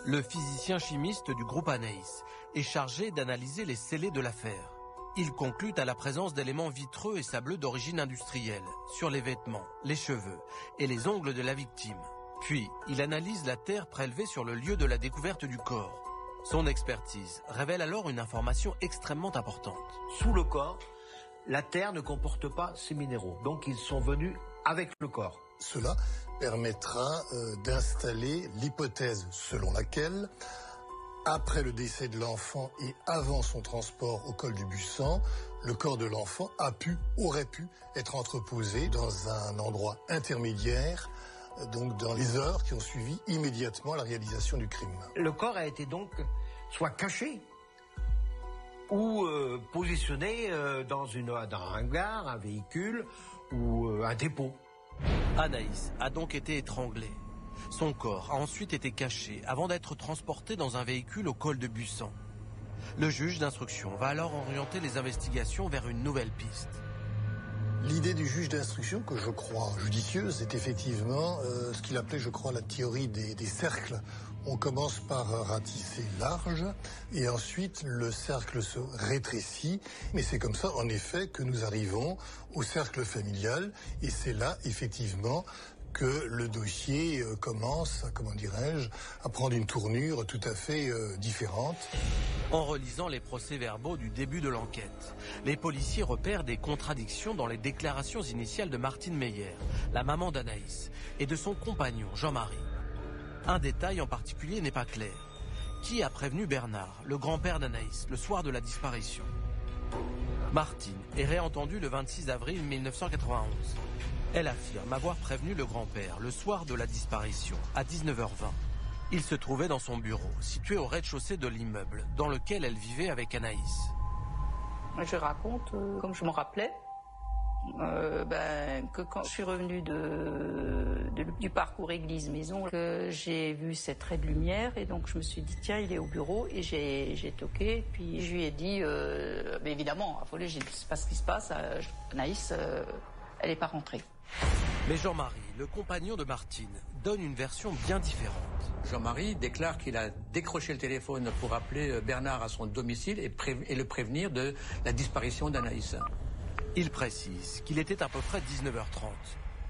Le physicien chimiste du groupe Anaïs est chargé d'analyser les scellés de l'affaire. Il conclut à la présence d'éléments vitreux et sableux d'origine industrielle sur les vêtements, les cheveux et les ongles de la victime. Puis, il analyse la terre prélevée sur le lieu de la découverte du corps. Son expertise révèle alors une information extrêmement importante. Sous le corps, la terre ne comporte pas ces minéraux. Donc ils sont venus avec le corps. Cela permettra d'installer l'hypothèse selon laquelle, après le décès de l'enfant et avant son transport au col du Buisson, le corps de l'enfant aurait pu être entreposé dans un endroit intermédiaire, donc dans les heures qui ont suivi immédiatement la réalisation du crime. Le corps a été donc soit caché ou positionné dans un hangar, un véhicule ou un dépôt. Anaïs a donc été étranglée. Son corps a ensuite été caché avant d'être transporté dans un véhicule au col de Buisson. Le juge d'instruction va alors orienter les investigations vers une nouvelle piste. L'idée du juge d'instruction, que je crois judicieuse, est effectivement ce qu'il appelait, je crois, la théorie des cercles. On commence par ratisser large et ensuite le cercle se rétrécit. Mais c'est comme ça, en effet, que nous arrivons au cercle familial. Et c'est là, effectivement, que le dossier commence, comment dirais-je, à prendre une tournure tout à fait différente. En relisant les procès-verbaux du début de l'enquête, les policiers repèrent des contradictions dans les déclarations initiales de Martine Meyer, la maman d'Anaïs, et de son compagnon Jean-Marie. Un détail en particulier n'est pas clair. Qui a prévenu Bernard, le grand-père d'Anaïs, le soir de la disparition? Martine est réentendue le 26 avril 1991. Elle affirme avoir prévenu le grand-père le soir de la disparition, à 19h20. Il se trouvait dans son bureau, situé au rez-de-chaussée de l'immeuble, dans lequel elle vivait avec Anaïs. Je raconte, comme je m'en rappelais, que quand je suis revenue du parcours église-maison, que j'ai vu cette trait de lumière et donc je me suis dit tiens, il est au bureau, et j'ai toqué, puis je lui ai dit mais évidemment affolée, je ne sais pas ce qui se passe, Anaïs elle n'est pas rentrée. Mais Jean-Marie, le compagnon de Martine, donne une version bien différente. Jean-Marie déclare qu'il a décroché le téléphone pour appeler Bernard à son domicile et le prévenir de la disparition d'Anaïs. Il précise qu'il était à peu près 19h30.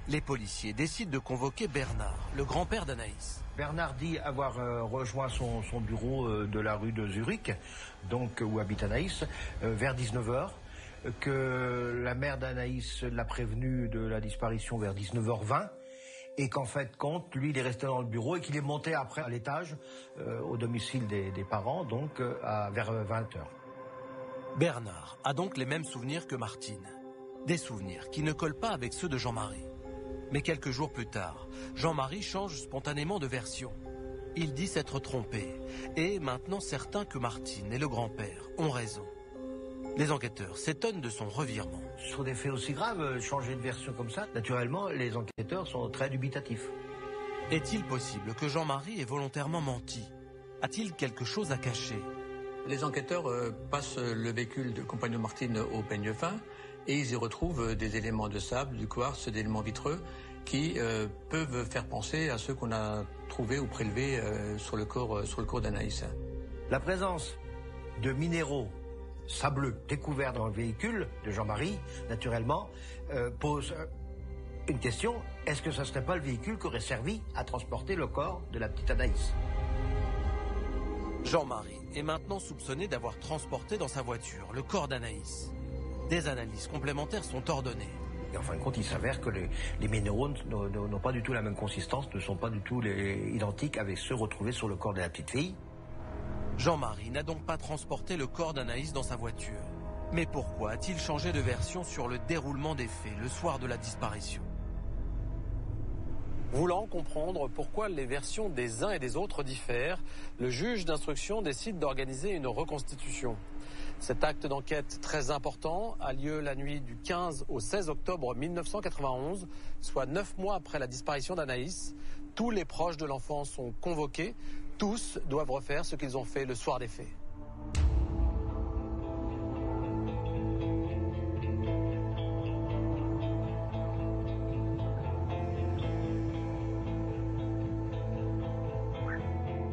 Les policiers décident de convoquer Bernard, le grand-père d'Anaïs. Bernard dit avoir rejoint son bureau de la rue de Zurich, donc où habite Anaïs, vers 19h. Que la mère d'Anaïs l'a prévenu de la disparition vers 19h20 et qu'en fait compte, lui il est resté dans le bureau et qu'il est monté après à l'étage au domicile des parents, donc vers 20h. Bernard a donc les mêmes souvenirs que Martine. Des souvenirs qui ne collent pas avec ceux de Jean-Marie. Mais quelques jours plus tard, Jean-Marie change spontanément de version. Il dit s'être trompé et est maintenant certain que Martine et le grand-père ont raison. Les enquêteurs s'étonnent de son revirement. Sur des faits aussi graves, changer de version comme ça, naturellement, les enquêteurs sont très dubitatifs. Est-il possible que Jean-Marie ait volontairement menti? A-t-il quelque chose à cacher? Les enquêteurs passent le véhicule de compagnon Martine au peigne fin et ils y retrouvent des éléments de sable, du quartz, des éléments vitreux qui peuvent faire penser à ceux qu'on a trouvés ou prélevés sur le corps d'Anaïs. La présence de minéraux sableux découvert dans le véhicule de Jean-Marie, naturellement, pose une question. Est-ce que ce ne serait pas le véhicule qui aurait servi à transporter le corps de la petite Anaïs? Jean-Marie est maintenant soupçonné d'avoir transporté dans sa voiture le corps d'Anaïs. Des analyses complémentaires sont ordonnées. Et en fin de compte, il s'avère que les minéraux n'ont pas du tout la même consistance, ne sont pas du tout identiques avec ceux retrouvés sur le corps de la petite fille. Jean-Marie n'a donc pas transporté le corps d'Anaïs dans sa voiture. Mais pourquoi a-t-il changé de version sur le déroulement des faits le soir de la disparition? Voulant comprendre pourquoi les versions des uns et des autres diffèrent, le juge d'instruction décide d'organiser une reconstitution. Cet acte d'enquête très important a lieu la nuit du 15 au 16 octobre 1991, soit 9 mois après la disparition d'Anaïs. Tous les proches de l'enfant sont convoqués. Tous doivent refaire ce qu'ils ont fait le soir des faits.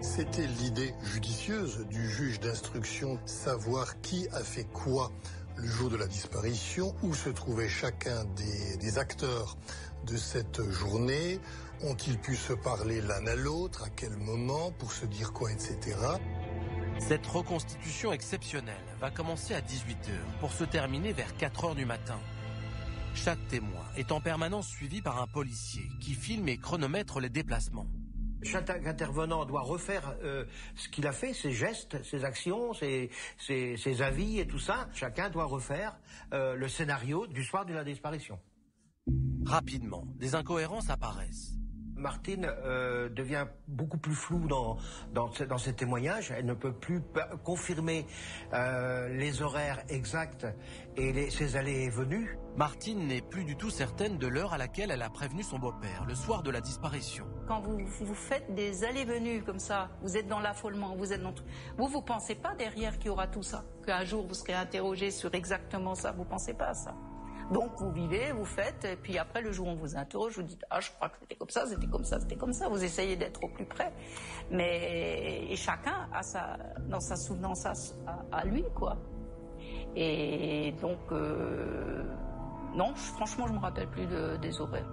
C'était l'idée judicieuse du juge d'instruction, savoir qui a fait quoi le jour de la disparition, où se trouvait chacun des acteurs de cette journée, ont-ils pu se parler l'un à l'autre, à quel moment, pour se dire quoi, etc. Cette reconstitution exceptionnelle va commencer à 18h pour se terminer vers 4h du matin. Chaque témoin est en permanence suivi par un policier qui filme et chronomètre les déplacements. Chaque intervenant doit refaire ce qu'il a fait, ses gestes, ses actions, ses avis et tout ça. Chacun doit refaire le scénario du soir de la disparition. Rapidement, des incohérences apparaissent. Martine devient beaucoup plus floue dans ses témoignages. Elle ne peut plus confirmer les horaires exacts et ses allées et venues. Martine n'est plus du tout certaine de l'heure à laquelle elle a prévenu son beau-père, le soir de la disparition. Quand vous faites des allées-venues comme ça, vous êtes dans l'affolement, vous êtes dans tout. Vous pensez pas derrière qu'il y aura tout ça, qu'un jour vous serez interrogé sur exactement ça, vous pensez pas à ça. Donc vous vivez, vous faites, et puis après le jour où on vous interroge, vous dites ah je crois que c'était comme ça, c'était comme ça, c'était comme ça. Vous essayez d'être au plus près, mais chacun a dans sa souvenance à lui quoi. Et donc non, franchement je me rappelle plus des horaires.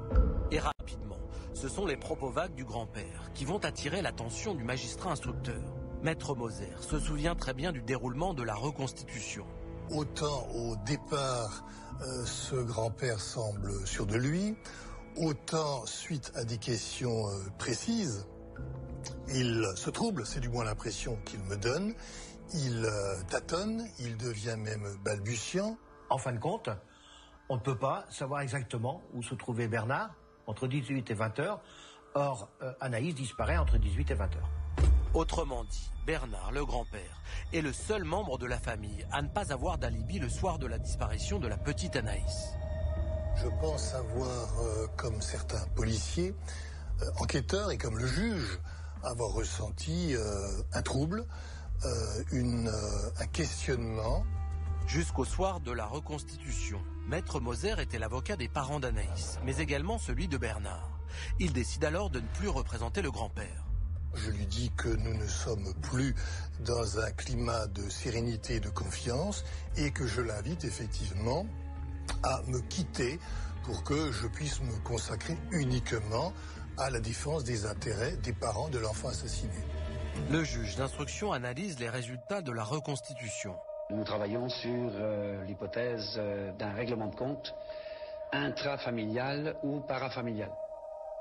Et rapidement, ce sont les propos vagues du grand-père qui vont attirer l'attention du magistrat instructeur. Maître Moser se souvient très bien du déroulement de la reconstitution. Autant au départ, ce grand-père semble sûr de lui, autant suite à des questions précises, il se trouble, c'est du moins l'impression qu'il me donne, il tâtonne, il devient même balbutiant. En fin de compte, on ne peut pas savoir exactement où se trouvait Bernard entre 18 et 20 heures. Or, Anaïs disparaît entre 18 et 20 heures. Autrement dit, Bernard, le grand-père, est le seul membre de la famille à ne pas avoir d'alibi le soir de la disparition de la petite Anaïs. Je pense avoir, comme certains policiers, enquêteurs et comme le juge, avoir ressenti un trouble, un questionnement. Jusqu'au soir de la reconstitution, Maître Moser était l'avocat des parents d'Anaïs, mais également celui de Bernard. Il décide alors de ne plus représenter le grand-père. Je lui dis que nous ne sommes plus dans un climat de sérénité et de confiance et que je l'invite effectivement à me quitter pour que je puisse me consacrer uniquement à la défense des intérêts des parents de l'enfant assassiné. Le juge d'instruction analyse les résultats de la reconstitution. Nous travaillons sur l'hypothèse d'un règlement de compte intrafamilial ou parafamilial.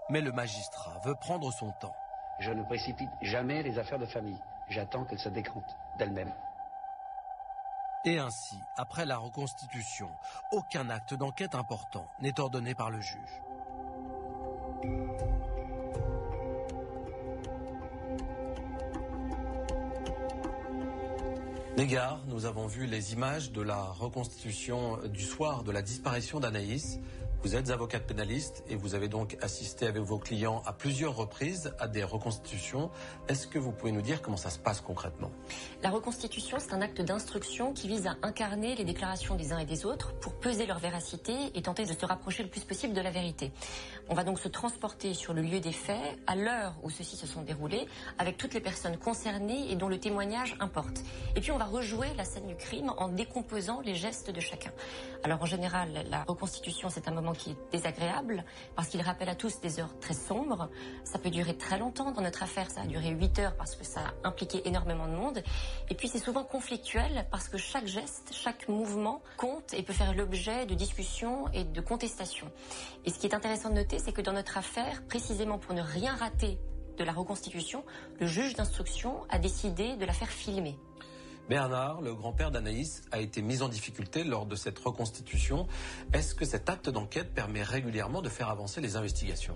Mais le magistrat veut prendre son temps. Je ne précipite jamais les affaires de famille. J'attends qu'elles se décantent d'elles-mêmes. Et ainsi, après la reconstitution, aucun acte d'enquête important n'est ordonné par le juge. Négard, nous avons vu les images de la reconstitution du soir de la disparition d'Anaïs. Vous êtes avocate pénaliste et vous avez donc assisté avec vos clients à plusieurs reprises à des reconstitutions. Est-ce que vous pouvez nous dire comment ça se passe concrètement? La reconstitution, c'est un acte d'instruction qui vise à incarner les déclarations des uns et des autres pour peser leur véracité et tenter de se rapprocher le plus possible de la vérité. On va donc se transporter sur le lieu des faits à l'heure où ceux-ci se sont déroulés avec toutes les personnes concernées et dont le témoignage importe. Et puis on va rejouer la scène du crime en décomposant les gestes de chacun. Alors en général, la reconstitution, c'est un moment moment qui est désagréable parce qu'il rappelle à tous des heures très sombres. Ça peut durer très longtemps. Dans notre affaire, ça a duré 8 heures parce que ça a impliqué énormément de monde. Et puis c'est souvent conflictuel parce que chaque geste, chaque mouvement compte et peut faire l'objet de discussions et de contestations. Et ce qui est intéressant de noter, c'est que dans notre affaire, précisément pour ne rien rater de la reconstitution, le juge d'instruction a décidé de la faire filmer. Bernard, le grand-père d'Anaïs, a été mis en difficulté lors de cette reconstitution. Est-ce que cet acte d'enquête permet régulièrement de faire avancer les investigations ?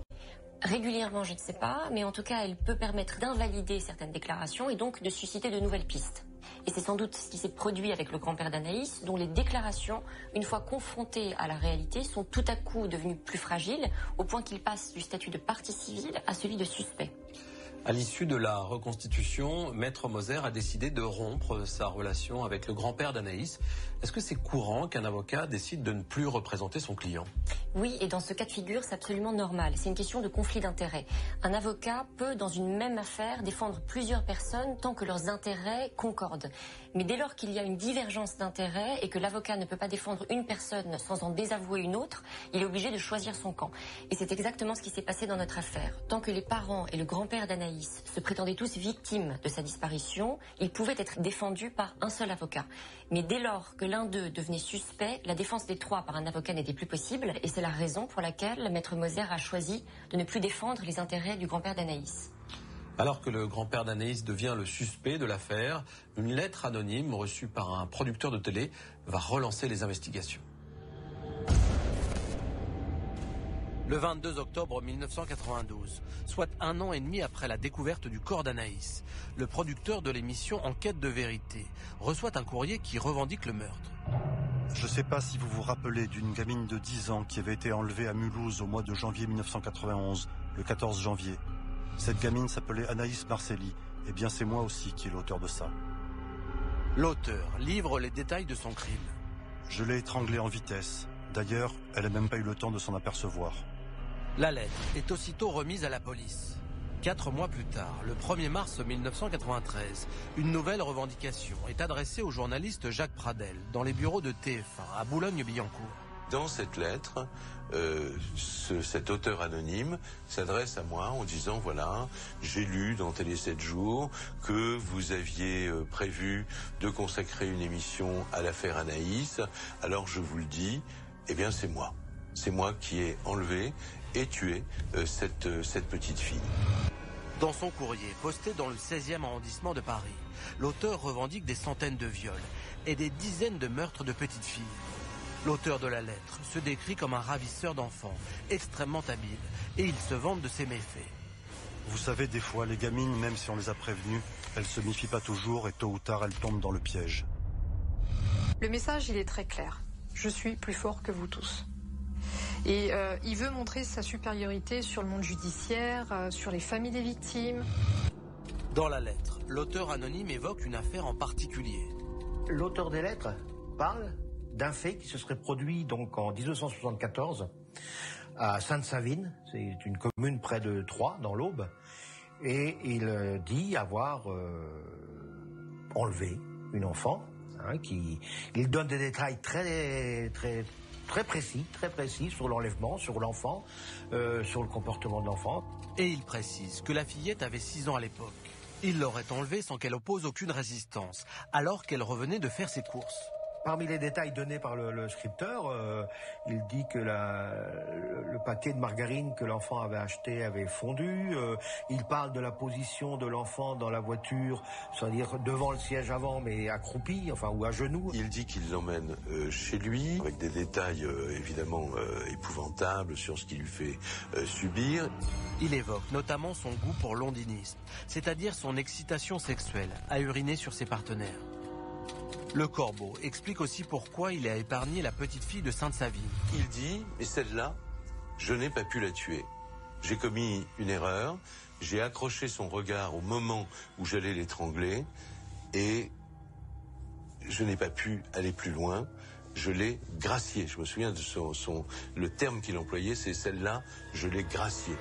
Régulièrement, je ne sais pas, mais en tout cas, elle peut permettre d'invalider certaines déclarations et donc de susciter de nouvelles pistes. Et c'est sans doute ce qui s'est produit avec le grand-père d'Anaïs, dont les déclarations, une fois confrontées à la réalité, sont tout à coup devenues plus fragiles, au point qu'il passe du statut de partie civile à celui de suspect. À l'issue de la reconstitution, Maître Moser a décidé de rompre sa relation avec le grand-père d'Anaïs. Est-ce que c'est courant qu'un avocat décide de ne plus représenter son client ? Oui, et dans ce cas de figure, c'est absolument normal. C'est une question de conflit d'intérêts. Un avocat peut, dans une même affaire, défendre plusieurs personnes tant que leurs intérêts concordent. Mais dès lors qu'il y a une divergence d'intérêts et que l'avocat ne peut pas défendre une personne sans en désavouer une autre, il est obligé de choisir son camp. Et c'est exactement ce qui s'est passé dans notre affaire. Tant que les parents et le grand-père d'Anaïs se prétendaient tous victimes de sa disparition, ils pouvaient être défendus par un seul avocat. Mais dès lors que l'un d'eux devenait suspect, la défense des trois par un avocat n'était plus possible, et c'est la raison pour laquelle Maître Moser a choisi de ne plus défendre les intérêts du grand-père d'Anaïs. Alors que le grand-père d'Anaïs devient le suspect de l'affaire, une lettre anonyme reçue par un producteur de télé va relancer les investigations. Le 22 octobre 1992, soit 1 an et demi après la découverte du corps d'Anaïs, le producteur de l'émission Enquête de vérité reçoit un courrier qui revendique le meurtre. Je ne sais pas si vous vous rappelez d'une gamine de 10 ans qui avait été enlevée à Mulhouse au mois de janvier 1991, le 14 janvier. Cette gamine s'appelait Anaïs Marcelli. Eh bien, c'est moi aussi qui est l'auteur de ça. L'auteur livre les détails de son crime. Je l'ai étranglée en vitesse. D'ailleurs, elle n'a même pas eu le temps de s'en apercevoir. La lettre est aussitôt remise à la police. 4 mois plus tard, le 1er mars 1993, une nouvelle revendication est adressée au journaliste Jacques Pradel dans les bureaux de TF1 à Boulogne-Billancourt. Dans cette lettre, cet auteur anonyme s'adresse à moi en disant « Voilà, j'ai lu dans Télé 7 jours que vous aviez prévu de consacrer une émission à l'affaire Anaïs. Alors je vous le dis, eh bien c'est moi. C'est moi qui ai enlevé et tué cette petite fille. » Dans son courrier, posté dans le 16e arrondissement de Paris, l'auteur revendique des centaines de viols et des dizaines de meurtres de petites filles. L'auteur de la lettre se décrit comme un ravisseur d'enfants, extrêmement habile, et il se vante de ses méfaits. Vous savez, des fois, les gamines, même si on les a prévenues, elles se méfient pas toujours et tôt ou tard, elles tombent dans le piège. Le message, il est très clair. Je suis plus fort que vous tous. Et il veut montrer sa supériorité sur le monde judiciaire, sur les familles des victimes. Dans la lettre, l'auteur anonyme évoque une affaire en particulier. L'auteur des lettres parle d'un fait qui se serait produit donc en 1974 à Sainte-Savine, c'est une commune près de Troyes, dans l'Aube, et il dit avoir enlevé une enfant, il donne des détails très précis sur l'enlèvement, sur l'enfant, sur le comportement de l'enfant. Et il précise que la fillette avait 6 ans à l'époque. Il l'aurait enlevée sans qu'elle oppose aucune résistance, alors qu'elle revenait de faire ses courses. Parmi les détails donnés par le scripteur, il dit que le paquet de margarine que l'enfant avait acheté avait fondu. Il parle de la position de l'enfant dans la voiture, c'est-à-dire devant le siège avant, mais accroupi, ou à genoux. Il dit qu'il l'emmène chez lui, avec des détails évidemment épouvantables sur ce qu'il lui fait subir. Il évoque notamment son goût pour l'ondinisme, c'est-à-dire son excitation sexuelle, à uriner sur ses partenaires. Le Corbeau explique aussi pourquoi il a épargné la petite fille de Sainte-Savine. Il dit, mais celle-là, je n'ai pas pu la tuer. J'ai commis une erreur, j'ai accroché son regard au moment où j'allais l'étrangler et je n'ai pas pu aller plus loin. Je l'ai graciée. Je me souviens de le terme qu'il employait, c'est celle-là, je l'ai graciée.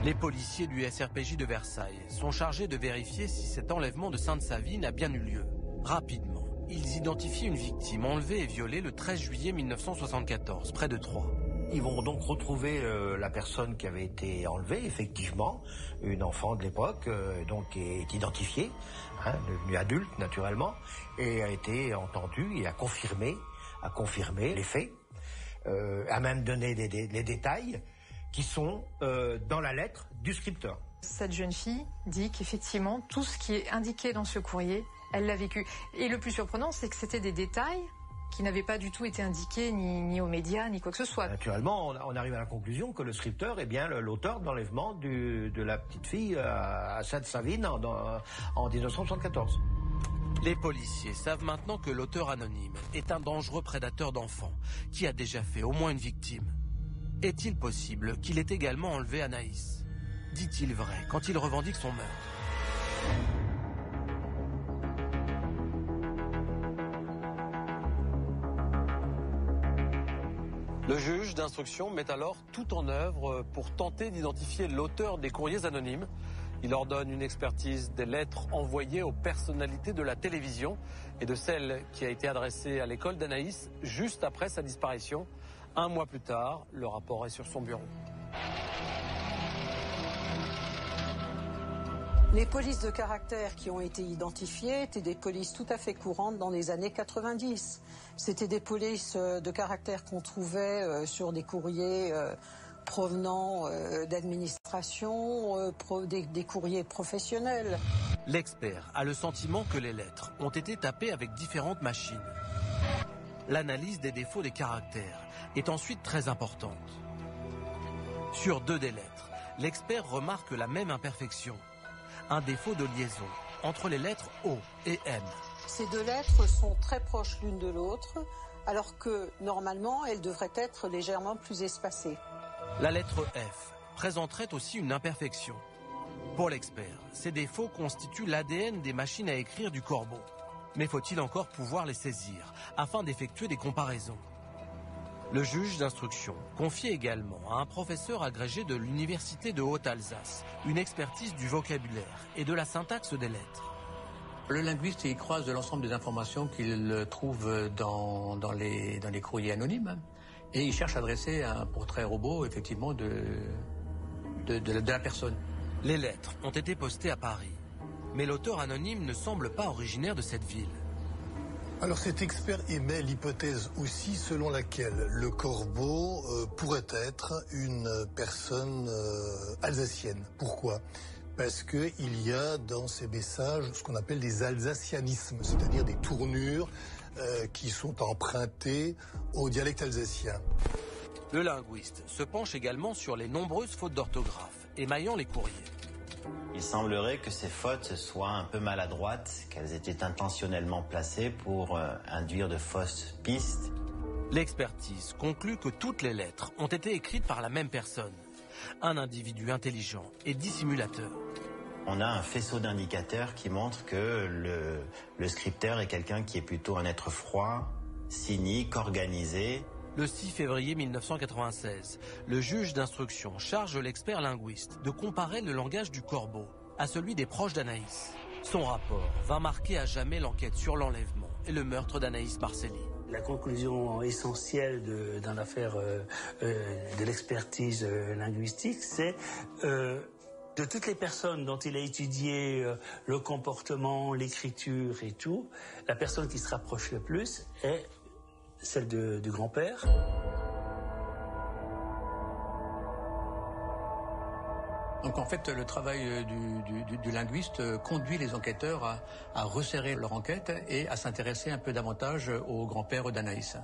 Les policiers du SRPJ de Versailles sont chargés de vérifier si cet enlèvement de Sainte-Savine a bien eu lieu. Rapidement, ils identifient une victime enlevée et violée le 13 juillet 1974, près de Troyes. Ils vont donc retrouver la personne qui avait été enlevée, effectivement, une enfant de l'époque, donc qui est identifiée, devenue adulte naturellement, et a été entendue et a confirmé les faits, a même donné les détails qui sont dans la lettre du scripteur. Cette jeune fille dit qu'effectivement, tout ce qui est indiqué dans ce courrier, elle l'a vécu. Et le plus surprenant, c'est que c'était des détails qui n'avaient pas du tout été indiqués ni aux médias, ni quoi que ce soit. Naturellement, on arrive à la conclusion que le scripteur est bien l'auteur de l'enlèvement de la petite fille à Sainte-Savine en 1974. Les policiers savent maintenant que l'auteur anonyme est un dangereux prédateur d'enfants qui a déjà fait au moins une victime. Est-il possible qu'il ait également enlevé Anaïs? Dit-il vrai quand il revendique son meurtre? Le juge d'instruction met alors tout en œuvre pour tenter d'identifier l'auteur des courriers anonymes. Il ordonne une expertise des lettres envoyées aux personnalités de la télévision et de celle qui a été adressée à l'école d'Anaïs juste après sa disparition. 1 mois plus tard, le rapport est sur son bureau. Les polices de caractère qui ont été identifiées étaient des polices tout à fait courantes dans les années 90. C'était des polices de caractère qu'on trouvait sur des courriers provenant d'administration, des courriers professionnels. L'expert a le sentiment que les lettres ont été tapées avec différentes machines. L'analyse des défauts des caractères est ensuite très importante. Sur 2 des lettres, l'expert remarque la même imperfection. Un défaut de liaison entre les lettres O et M. Ces 2 lettres sont très proches l'une de l'autre, alors que normalement elles devraient être légèrement plus espacées. La lettre F présenterait aussi une imperfection. Pour l'expert, ces défauts constituent l'ADN des machines à écrire du corbeau. Mais faut-il encore pouvoir les saisir afin d'effectuer des comparaisons? Le juge d'instruction confie également à un professeur agrégé de l'Université de Haute-Alsace une expertise du vocabulaire et de la syntaxe des lettres. Le linguiste y croise de l'ensemble des informations qu'il trouve dans les courriers anonymes et il cherche à dresser un portrait robot effectivement de la personne. Les lettres ont été postées à Paris, mais l'auteur anonyme ne semble pas originaire de cette ville. Alors cet expert émet l'hypothèse aussi selon laquelle le corbeau pourrait être une personne alsacienne. Pourquoi? Parce qu'il y a dans ces messages ce qu'on appelle des alsacianismes, c'est-à-dire des tournures qui sont empruntées au dialecte alsacien. Le linguiste se penche également sur les nombreuses fautes d'orthographe émaillant les courriers. Il semblerait que ces fautes soient un peu maladroites, qu'elles étaient intentionnellement placées pour induire de fausses pistes. L'expertise conclut que toutes les lettres ont été écrites par la même personne, un individu intelligent et dissimulateur. On a un faisceau d'indicateurs qui montre que le scripteur est quelqu'un qui est plutôt un être froid, cynique, organisé. Le 6 février 1996, le juge d'instruction charge l'expert linguiste de comparer le langage du corbeau à celui des proches d'Anaïs. Son rapport va marquer à jamais l'enquête sur l'enlèvement et le meurtre d'Anaïs Marcely. La conclusion essentielle dans l'affaire de l'expertise linguistique, c'est de toutes les personnes dont il a étudié le comportement, l'écriture et tout, la personne qui se rapproche le plus est celle du grand-père. Donc en fait, le travail du linguiste conduit les enquêteurs à resserrer leur enquête et à s'intéresser un peu davantage au grand-père d'Anaïs.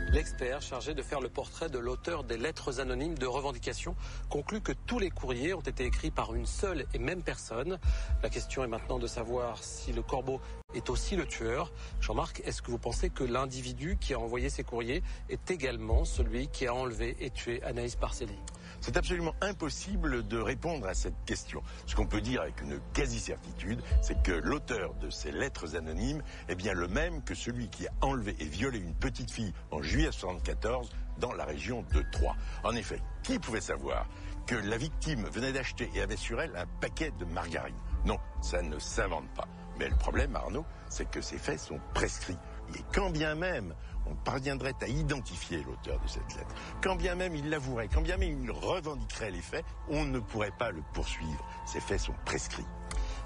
L'expert chargé de faire le portrait de l'auteur des lettres anonymes de revendication conclut que tous les courriers ont été écrits par une seule et même personne. La question est maintenant de savoir si le corbeau est aussi le tueur. Jean-Marc, est-ce que vous pensez que l'individu qui a envoyé ces courriers est également celui qui a enlevé et tué Anaïs Marcely? C'est absolument impossible de répondre à cette question. Ce qu'on peut dire avec une quasi-certitude, c'est que l'auteur de ces lettres anonymes est bien le même que celui qui a enlevé et violé une petite fille en juillet 1974 dans la région de Troyes. En effet, qui pouvait savoir que la victime venait d'acheter et avait sur elle un paquet de margarine. Non, ça ne s'invente pas. Mais le problème, Arnaud, c'est que ces faits sont prescrits. Et quand bien même on parviendrait à identifier l'auteur de cette lettre, quand bien même il l'avouerait, quand bien même il revendiquerait les faits, on ne pourrait pas le poursuivre. Ces faits sont prescrits.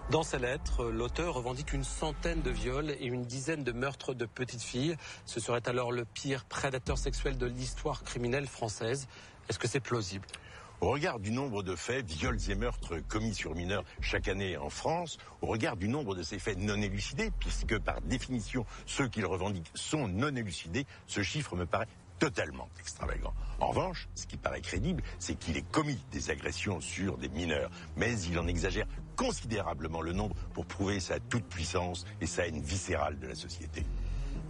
Dans ces lettres, l'auteur revendique une centaine de viols et une dizaine de meurtres de petites filles. Ce serait alors le pire prédateur sexuel de l'histoire criminelle française. Est-ce que c'est plausible ? Au regard du nombre de faits, viols et meurtres commis sur mineurs chaque année en France, au regard du nombre de ces faits non élucidés, puisque par définition ceux qu'ils revendiquent sont non élucidés, ce chiffre me paraît totalement extravagant. En revanche, ce qui paraît crédible, c'est qu'il ait commis des agressions sur des mineurs, mais il en exagère considérablement le nombre pour prouver sa toute-puissance et sa haine viscérale de la société.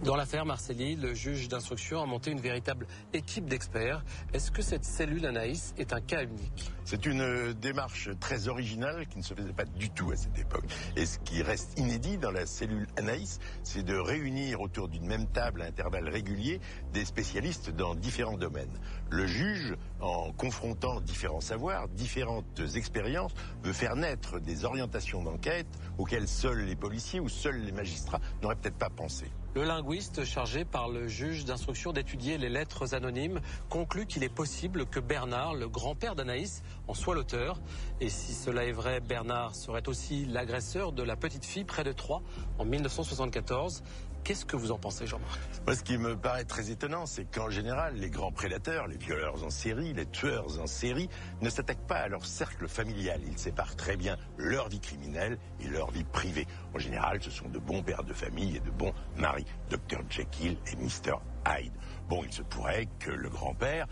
Dans l'affaire Marcelli, le juge d'instruction a monté une véritable équipe d'experts. Est-ce que cette cellule Anaïs est un cas unique ? C'est une démarche très originale qui ne se faisait pas du tout à cette époque. Et ce qui reste inédit dans la cellule Anaïs, c'est de réunir autour d'une même table à intervalles réguliers des spécialistes dans différents domaines. Le juge, en confrontant différents savoirs, différentes expériences, veut faire naître des orientations d'enquête auxquelles seuls les policiers ou seuls les magistrats n'auraient peut-être pas pensé. Le linguiste chargé par le juge d'instruction d'étudier les lettres anonymes conclut qu'il est possible que Bernard, le grand-père d'Anaïs, en soit l'auteur. Et si cela est vrai, Bernard serait aussi l'agresseur de la petite fille près de Troyes en 1974. Qu'est-ce que vous en pensez, Jean-Marc ? Moi, ce qui me paraît très étonnant, c'est qu'en général, les grands prédateurs, les violeurs en série, les tueurs en série, ne s'attaquent pas à leur cercle familial. Ils séparent très bien leur vie criminelle et leur vie privée. En général, ce sont de bons pères de famille et de bons maris. Dr Jekyll et Mr Hyde. Bon, il se pourrait que le grand-père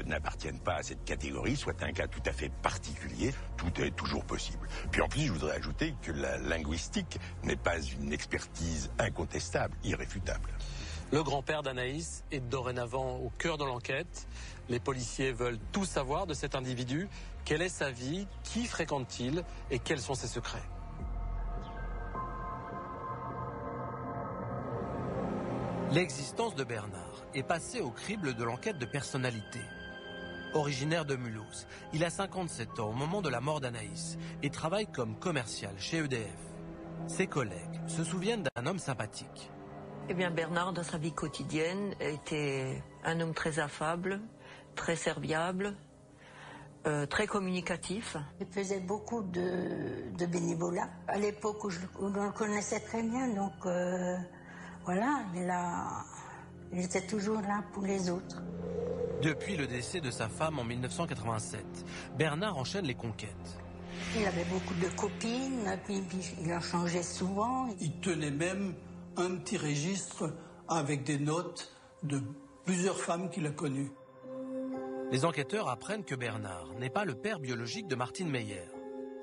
n'appartienne pas à cette catégorie, soit un cas tout à fait particulier. Tout est toujours possible. Puis en plus, je voudrais ajouter que la linguistique n'est pas une expertise incontestable, irréfutable. Le grand-père d'Anaïs est dorénavant au cœur de l'enquête. Les policiers veulent tout savoir de cet individu. Quelle est sa vie ? Qui fréquente-t-il ? Et quels sont ses secrets ? L'existence de Bernard est passée au crible de l'enquête de personnalité. Originaire de Mulhouse, il a 57 ans au moment de la mort d'Anaïs et travaille comme commercial chez EDF. Ses collègues se souviennent d'un homme sympathique. Eh bien, Bernard, dans sa vie quotidienne, était un homme très affable, très serviable, très communicatif. Il faisait beaucoup de bénévolat. À l'époque où on le connaissait très bien, donc voilà, il était toujours là pour les autres. Depuis le décès de sa femme en 1987, Bernard enchaîne les conquêtes. Il avait beaucoup de copines, puis il en changeait souvent. Il tenait même un petit registre avec des notes de plusieurs femmes qu'il a connues. Les enquêteurs apprennent que Bernard n'est pas le père biologique de Martine Meyer.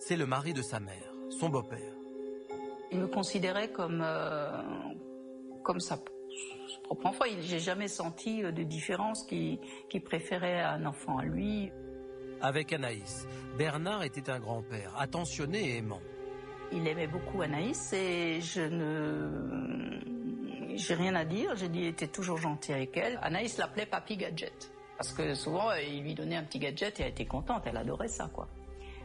C'est le mari de sa mère, son beau-père. Il me considérait comme sa propre enfant. J'ai jamais senti de différence qu'il préférait un enfant à lui. Avec Anaïs, Bernard était un grand-père, attentionné et aimant. Il aimait beaucoup Anaïs et j'ai rien à dire. J'ai dit qu'il était toujours gentil avec elle. Anaïs l'appelait Papy Gadget. Parce que souvent, il lui donnait un petit gadget et elle était contente. Elle adorait ça, quoi.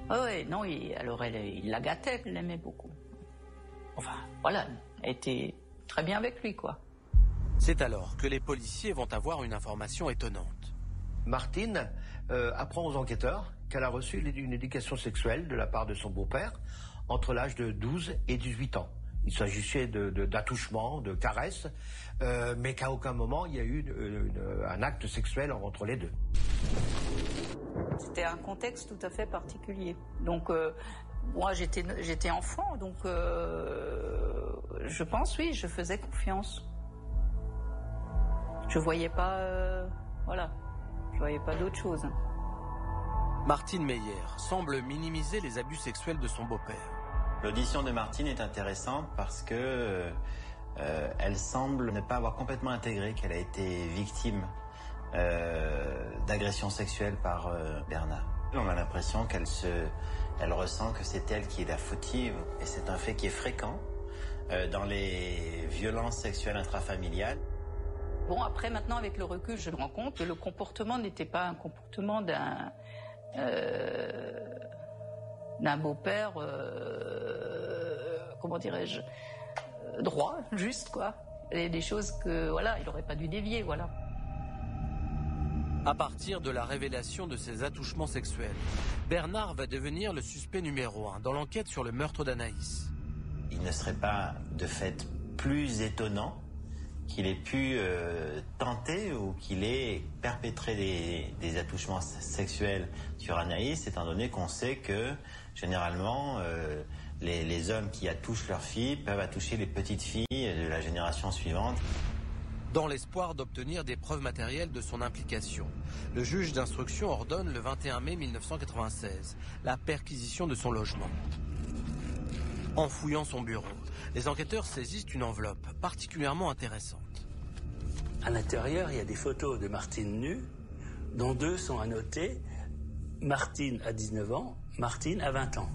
Ouais, non, alors il la gâtait, elle l'aimait beaucoup. Enfin, voilà, elle était très bien avec lui, quoi. C'est alors que les policiers vont avoir une information étonnante. Martine apprend aux enquêteurs qu'elle a reçu une éducation sexuelle de la part de son beau-père entre l'âge de 12 et 18 ans. Il s'agissait d'attouchements, de caresses, mais qu'à aucun moment il y a eu un acte sexuel entre les deux. C'était un contexte tout à fait particulier. Donc, moi, j'étais enfant, donc je pense, oui, je faisais confiance. Je voyais pas, je voyais pas d'autre chose. Martine Meyer semble minimiser les abus sexuels de son beau-père. L'audition de Martine est intéressante parce que elle semble ne pas avoir complètement intégré qu'elle a été victime d'agression sexuelle par Bernard. On a l'impression elle ressent que c'est elle qui est la fautive, et c'est un fait qui est fréquent dans les violences sexuelles intrafamiliales. Bon, après, maintenant, avec le recul, je me rends compte que le comportement n'était pas un comportement d'un beau-père, comment dirais-je, droit, juste, quoi. Et des choses que, voilà, il n'aurait pas dû dévier, voilà. À partir de la révélation de ses attouchements sexuels, Bernard va devenir le suspect numéro 1 dans l'enquête sur le meurtre d'Anaïs. Il ne serait pas, de fait, plus étonnant qu'il ait pu tenter ou qu'il ait perpétré des attouchements sexuels sur Anaïs, étant donné qu'on sait que, généralement, les hommes qui attouchent leurs filles peuvent attoucher les petites filles de la génération suivante. Dans l'espoir d'obtenir des preuves matérielles de son implication, le juge d'instruction ordonne le 21 mai 1996 la perquisition de son logement. En fouillant son bureau, les enquêteurs saisissent une enveloppe particulièrement intéressante. À l'intérieur, il y a des photos de Martine nue, dont 2 sont annotées. Martine a 19 ans, Martine a 20 ans.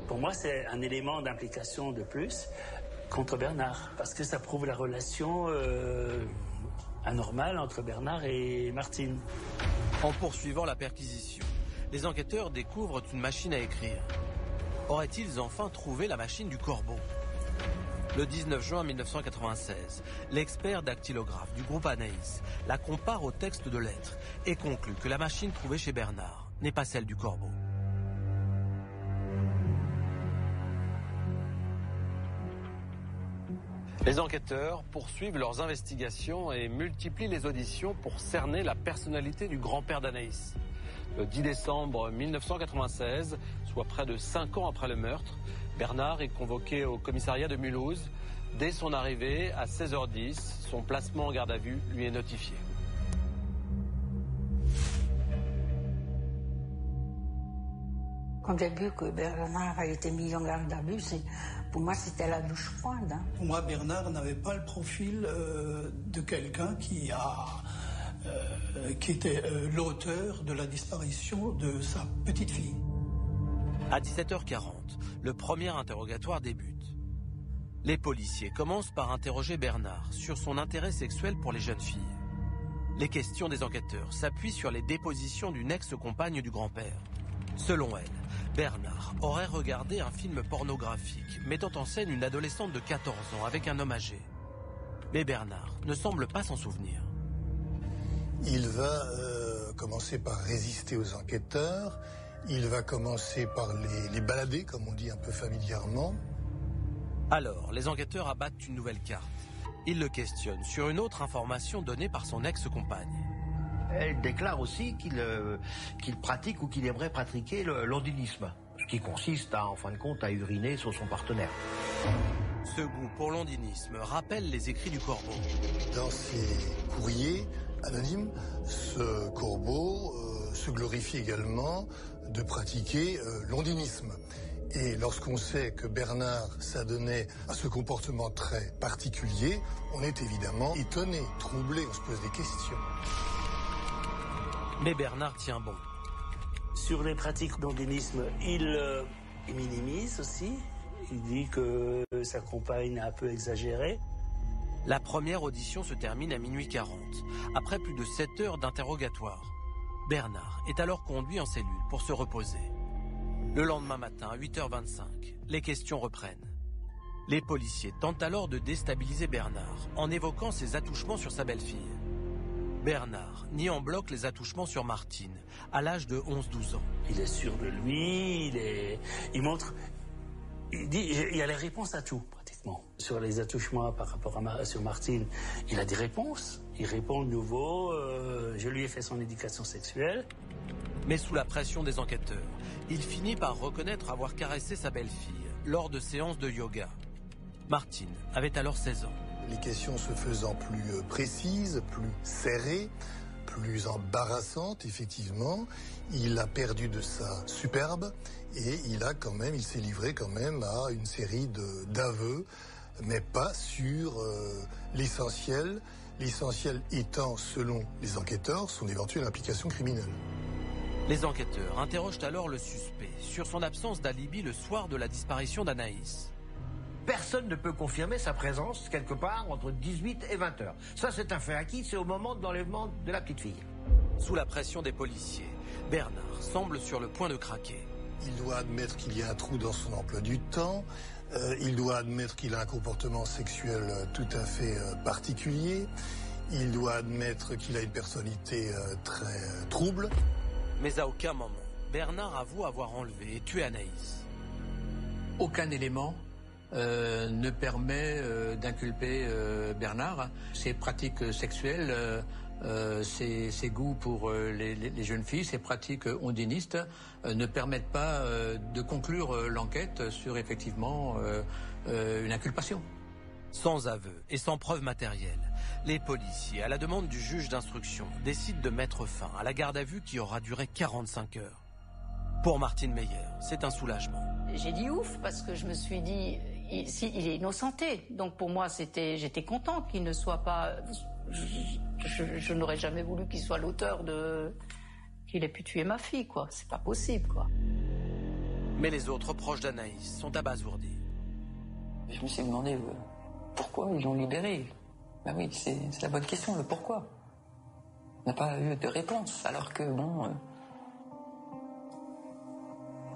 Pour moi, c'est un élément d'implication de plus contre Bernard, parce que ça prouve la relation anormale entre Bernard et Martine. En poursuivant la perquisition, les enquêteurs découvrent une machine à écrire. Auraient-ils enfin trouvé la machine du corbeau? Le 19 juin 1996, l'expert dactylographe du groupe Anaïs la compare au texte de lettres et conclut que la machine trouvée chez Bernard n'est pas celle du corbeau. Les enquêteurs poursuivent leurs investigations et multiplient les auditions pour cerner la personnalité du grand-père d'Anaïs. Le 10 décembre 1996, soit près de 5 ans après le meurtre, Bernard est convoqué au commissariat de Mulhouse. Dès son arrivée, à 16h10, son placement en garde à vue lui est notifié. Quand j'ai vu que Bernard a été mis en garde à vue, pour moi c'était la douche froide. Hein. Pour moi, Bernard n'avait pas le profil de quelqu'un qui était l'auteur de la disparition de sa petite fille. À 17h40, le premier interrogatoire débute. Les policiers commencent par interroger Bernard sur son intérêt sexuel pour les jeunes filles. Les questions des enquêteurs s'appuient sur les dépositions d'une ex-compagne du grand-père. Selon elle, Bernard aurait regardé un film pornographique mettant en scène une adolescente de 14 ans avec un homme âgé. Mais Bernard ne semble pas s'en souvenir. Il va commencer par résister aux enquêteurs, il va commencer par les balader, comme on dit un peu familièrement. Alors, les enquêteurs abattent une nouvelle carte. Ils le questionnent sur une autre information donnée par son ex-compagne. Elle déclare aussi qu'il pratique ou qu'il aimerait pratiquer l'ondinisme, ce qui consiste, en fin de compte, à uriner sur son partenaire. Ce goût pour l'ondinisme rappelle les écrits du corbeau. Dans ses courriers anonymes, ce corbeau se glorifie également de pratiquer l'ondinisme. Et lorsqu'on sait que Bernard s'adonnait à ce comportement très particulier, on est évidemment étonné, troublé, on se pose des questions. Mais Bernard tient bon. Sur les pratiques d'ondinisme, il minimise aussi. Il dit que sa compagne a un peu exagéré. La première audition se termine à minuit 40, après plus de 7 heures d'interrogatoire. Bernard est alors conduit en cellule pour se reposer. Le lendemain matin, à 8h25, les questions reprennent. Les policiers tentent alors de déstabiliser Bernard en évoquant ses attouchements sur sa belle-fille. Bernard nie en bloc les attouchements sur Martine, à l'âge de 11-12 ans. Il est sûr de lui, il montre... Il dit, il y a les réponses à tout, pratiquement. Sur les attouchements par rapport sur Martine, il a des réponses. Il répond de nouveau, je lui ai fait son éducation sexuelle. Mais sous la pression des enquêteurs, il finit par reconnaître avoir caressé sa belle-fille lors de séances de yoga. Martine avait alors 16 ans. Les questions se faisant plus précises, plus serrées, plus embarrassantes, effectivement, il a perdu de sa superbe et il s'est livré quand même à une série d'aveux, mais pas sur l'essentiel. L'essentiel étant, selon les enquêteurs, son éventuelle implication criminelle. Les enquêteurs interrogent alors le suspect sur son absence d'alibi le soir de la disparition d'Anaïs. Personne ne peut confirmer sa présence quelque part entre 18 et 20 heures. Ça, c'est un fait acquis, c'est au moment de l'enlèvement de la petite fille. Sous la pression des policiers, Bernard semble sur le point de craquer. Il doit admettre qu'il y a un trou dans son emploi du temps. Il doit admettre qu'il a un comportement sexuel tout à fait particulier. Il doit admettre qu'il a une personnalité très trouble. Mais à aucun moment, Bernard avoue avoir enlevé et tué Anaïs. Aucun élément ne permet d'inculper Bernard. Ses pratiques sexuelles, ses goûts pour les jeunes filles, ses pratiques ondinistes ne permettent pas de conclure l'enquête sur effectivement une inculpation. Sans aveu et sans preuve matérielle, les policiers, à la demande du juge d'instruction, décident de mettre fin à la garde à vue qui aura duré 45 heures. Pour Martine Meyer, c'est un soulagement. J'ai dit ouf parce que je me suis dit, il est innocenté. Donc pour moi, j'étais contente qu'il ne soit pas... Je n'aurais jamais voulu qu'il soit l'auteur qu'il ait pu tuer ma fille, quoi. C'est pas possible, quoi. Mais les autres proches d'Anaïs sont abasourdis. Je me suis demandé pourquoi ils l'ont libéré. Ben oui, c'est la bonne question, le pourquoi. On n'a pas eu de réponse, alors que bon...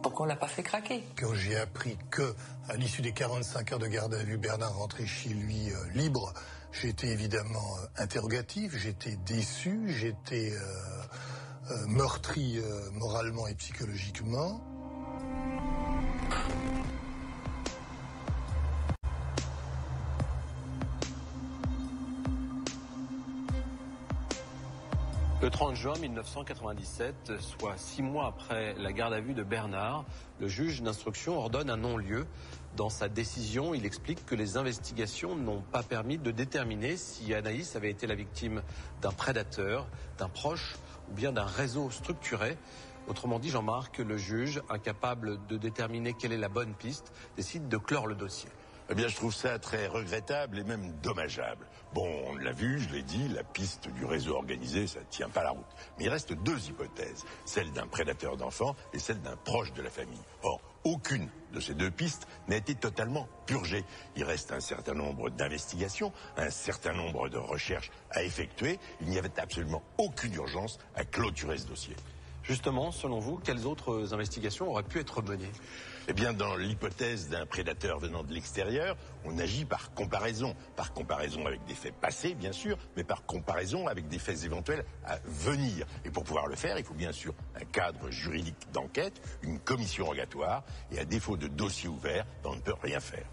pourquoi on l'a pas fait craquer? Quand j'ai appris que, à l'issue des 45 heures de garde à vue, Bernard rentrait chez lui libre, j'étais évidemment interrogatif, j'étais déçu, j'étais meurtri moralement et psychologiquement. Le 30 juin 1997, soit 6 mois après la garde à vue de Bernard, le juge d'instruction ordonne un non-lieu. Dans sa décision, il explique que les investigations n'ont pas permis de déterminer si Anaïs avait été la victime d'un prédateur, d'un proche ou bien d'un réseau structuré. Autrement dit, Jean-Marc, le juge, incapable de déterminer quelle est la bonne piste, décide de clore le dossier. Eh bien, je trouve ça très regrettable et même dommageable. Bon, on l'a vu, je l'ai dit, la piste du réseau organisé, ça ne tient pas la route. Mais il reste deux hypothèses, celle d'un prédateur d'enfants et celle d'un proche de la famille. Or, aucune de ces deux pistes n'a été totalement purgée. Il reste un certain nombre d'investigations, un certain nombre de recherches à effectuer. Il n'y avait absolument aucune urgence à clôturer ce dossier. Justement, selon vous, quelles autres investigations auraient pu être menées ? Eh bien, dans l'hypothèse d'un prédateur venant de l'extérieur, on agit par comparaison. Par comparaison avec des faits passés, bien sûr, mais par comparaison avec des faits éventuels à venir. Et pour pouvoir le faire, il faut bien sûr un cadre juridique d'enquête, une commission rogatoire, et à défaut de dossier ouvert, on ne peut rien faire.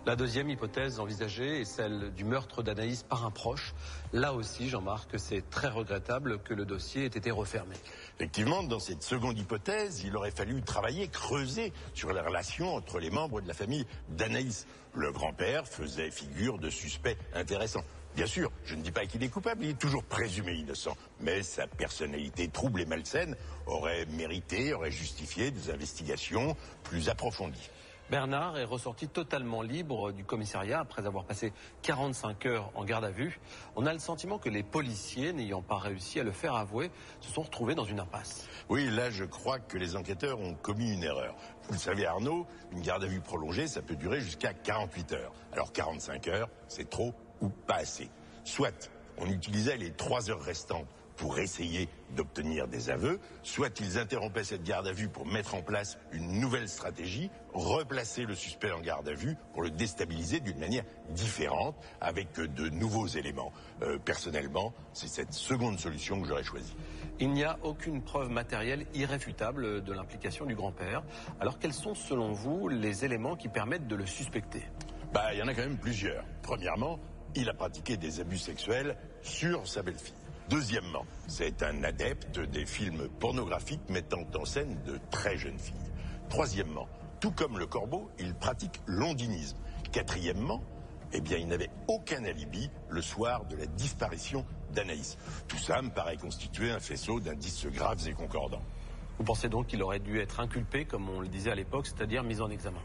La deuxième hypothèse envisagée est celle du meurtre d'Anaïs par un proche. Là aussi, Jean-Marc, c'est très regrettable que le dossier ait été refermé. Effectivement, dans cette seconde hypothèse, il aurait fallu travailler, creuser sur la relation entre les membres de la famille d'Anaïs. Le grand-père faisait figure de suspect intéressant. Bien sûr, je ne dis pas qu'il est coupable, il est toujours présumé innocent. Mais sa personnalité trouble et malsaine aurait justifié des investigations plus approfondies. Bernard est ressorti totalement libre du commissariat après avoir passé 45 heures en garde à vue. On a le sentiment que les policiers, n'ayant pas réussi à le faire avouer, se sont retrouvés dans une impasse. Oui, là je crois que les enquêteurs ont commis une erreur. Vous le savez Arnaud, une garde à vue prolongée, ça peut durer jusqu'à 48 heures. Alors 45 heures, c'est trop ou pas assez. Soit on utilisait les 3 heures restantes pour essayer d'obtenir des aveux, soit ils interrompaient cette garde à vue pour mettre en place une nouvelle stratégie, replacer le suspect en garde à vue pour le déstabiliser d'une manière différente, avec de nouveaux éléments. Personnellement, c'est cette seconde solution que j'aurais choisie. Il n'y a aucune preuve matérielle irréfutable de l'implication du grand-père. Alors quels sont selon vous les éléments qui permettent de le suspecter ? Il y en a quand même plusieurs. Premièrement, il a pratiqué des abus sexuels sur sa belle-fille. Deuxièmement, c'est un adepte des films pornographiques mettant en scène de très jeunes filles. Troisièmement, tout comme le corbeau, il pratique l'ondinisme. Quatrièmement, il n'avait aucun alibi le soir de la disparition d'Anaïs. Tout ça me paraît constituer un faisceau d'indices graves et concordants. Vous pensez donc qu'il aurait dû être inculpé, comme on le disait à l'époque, c'est-à-dire mis en examen ?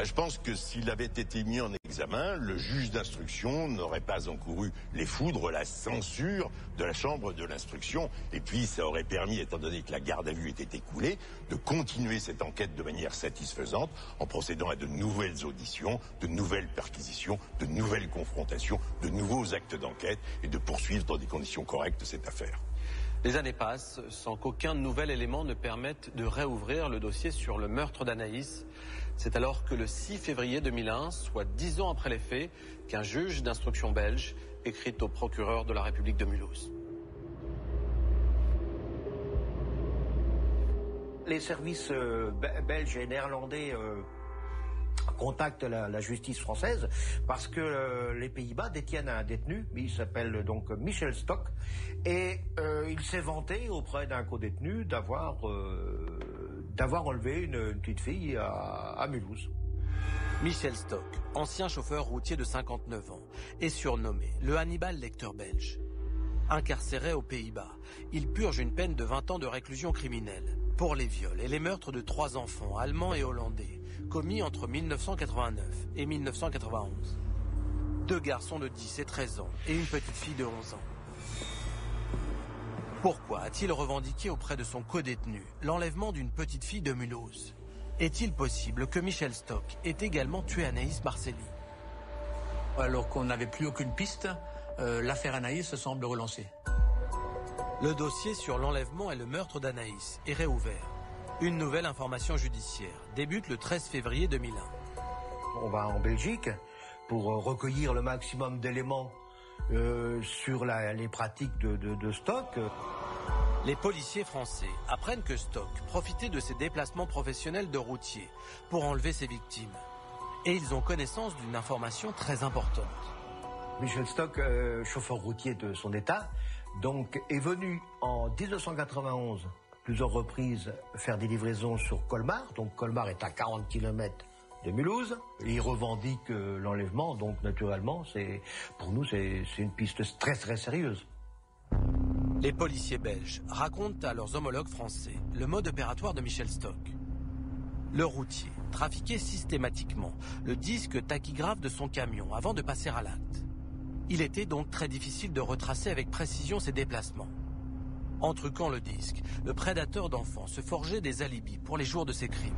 Je pense que s'il avait été mis en examen, le juge d'instruction n'aurait pas encouru les foudres, la censure de la chambre de l'instruction. Et puis ça aurait permis, étant donné que la garde à vue était écoulée, de continuer cette enquête de manière satisfaisante en procédant à de nouvelles auditions, de nouvelles perquisitions, de nouvelles confrontations, de nouveaux actes d'enquête et de poursuivre dans des conditions correctes cette affaire. Les années passent sans qu'aucun nouvel élément ne permette de réouvrir le dossier sur le meurtre d'Anaïs. C'est alors que le 6 février 2001, soit 10 ans après les faits, qu'un juge d'instruction belge écrit au procureur de la République de Mulhouse. Les services belges et néerlandais contactent la justice française parce que les Pays-Bas détiennent un détenu, il s'appelle donc Michel Stock, et il s'est vanté auprès d'un codétenu d'avoir enlevé une petite fille à Mulhouse. Michel Stock, ancien chauffeur routier de 59 ans, est surnommé le Hannibal Lecter belge. Incarcéré aux Pays-Bas, il purge une peine de 20 ans de réclusion criminelle pour les viols et les meurtres de 3 enfants allemands et hollandais commis entre 1989 et 1991. 2 garçons de 10 et 13 ans et une petite fille de 11 ans. Pourquoi a-t-il revendiqué auprès de son codétenu l'enlèvement d'une petite fille de Mulhouse? Est-il possible que Michel Stock ait également tué Anaïs Marcely? Alors qu'on n'avait plus aucune piste, l'affaire Anaïs semble relancée. Le dossier sur l'enlèvement et le meurtre d'Anaïs est réouvert. Une nouvelle information judiciaire débute le 13 février 2001. On va en Belgique pour recueillir le maximum d'éléments sur les pratiques de Stock. Les policiers français apprennent que Stock profitait de ses déplacements professionnels de routier pour enlever ses victimes. Et ils ont connaissance d'une information très importante. Michel Stock, chauffeur routier de son état, donc est venu en 1991 plusieurs reprises faire des livraisons sur Colmar. Donc Colmar est à 40 km de Mulhouse. Et il revendique l'enlèvement, donc naturellement, pour nous, c'est une piste très très sérieuse. Les policiers belges racontent à leurs homologues français le mode opératoire de Michel Stock. Le routier trafiquait systématiquement le disque tachygraphe de son camion avant de passer à l'acte. Il était donc très difficile de retracer avec précision ses déplacements. En truquant le disque, le prédateur d'enfants se forgeait des alibis pour les jours de ses crimes.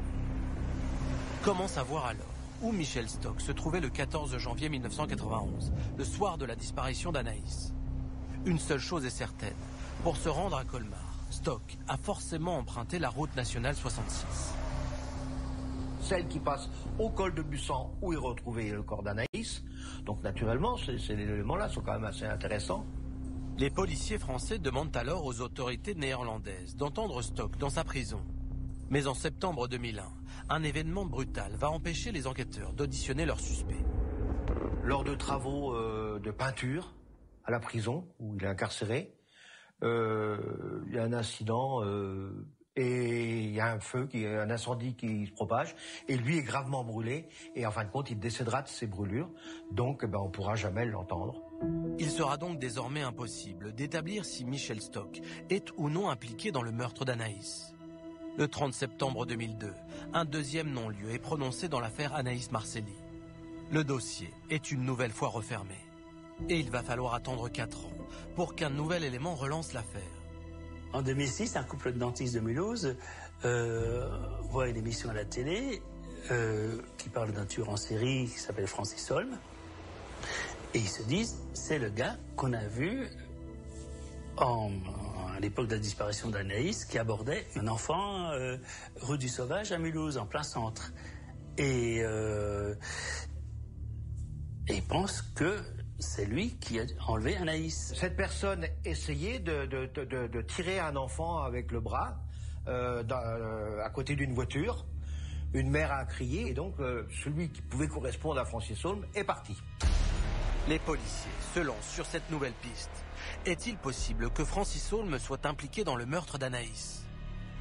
Comment savoir alors où Michel Stock se trouvait le 14 janvier 1991, le soir de la disparition d'Anaïs? Une seule chose est certaine, pour se rendre à Colmar, Stock a forcément emprunté la route nationale 66. Celle qui passe au col de Bussan où est retrouvé le corps d'Anaïs. Donc naturellement, ces éléments-là sont quand même assez intéressants. Les policiers français demandent alors aux autorités néerlandaises d'entendre Stock dans sa prison. Mais en septembre 2001, un événement brutal va empêcher les enquêteurs d'auditionner leurs suspects. Lors de travaux de peinture à la prison où il est incarcéré, il y a un incident et il y a un incendie qui se propage et lui est gravement brûlé et en fin de compte il décédera de ses brûlures. Donc on ne pourra jamais l'entendre. Il sera donc désormais impossible d'établir si Michel Stock est ou non impliqué dans le meurtre d'Anaïs. Le 30 septembre 2002, un deuxième non-lieu est prononcé dans l'affaire Anaïs Marcely. Le dossier est une nouvelle fois refermé. Et il va falloir attendre 4 ans pour qu'un nouvel élément relance l'affaire. En 2006, un couple de dentistes de Mulhouse voit une émission à la télé qui parle d'un tueur en série qui s'appelle Francis Holm. Et ils se disent, c'est le gars qu'on a vu à l'époque de la disparition d'Anaïs qui abordait un enfant rue du Sauvage à Mulhouse, en plein centre. Et ils pensent que c'est lui qui a enlevé Anaïs. Cette personne essayait de tirer un enfant avec le bras à côté d'une voiture. Une mère a crié et donc celui qui pouvait correspondre à Francis Holm est parti. Les policiers se lancent sur cette nouvelle piste. Est-il possible que Francis Holm soit impliqué dans le meurtre d'Anaïs?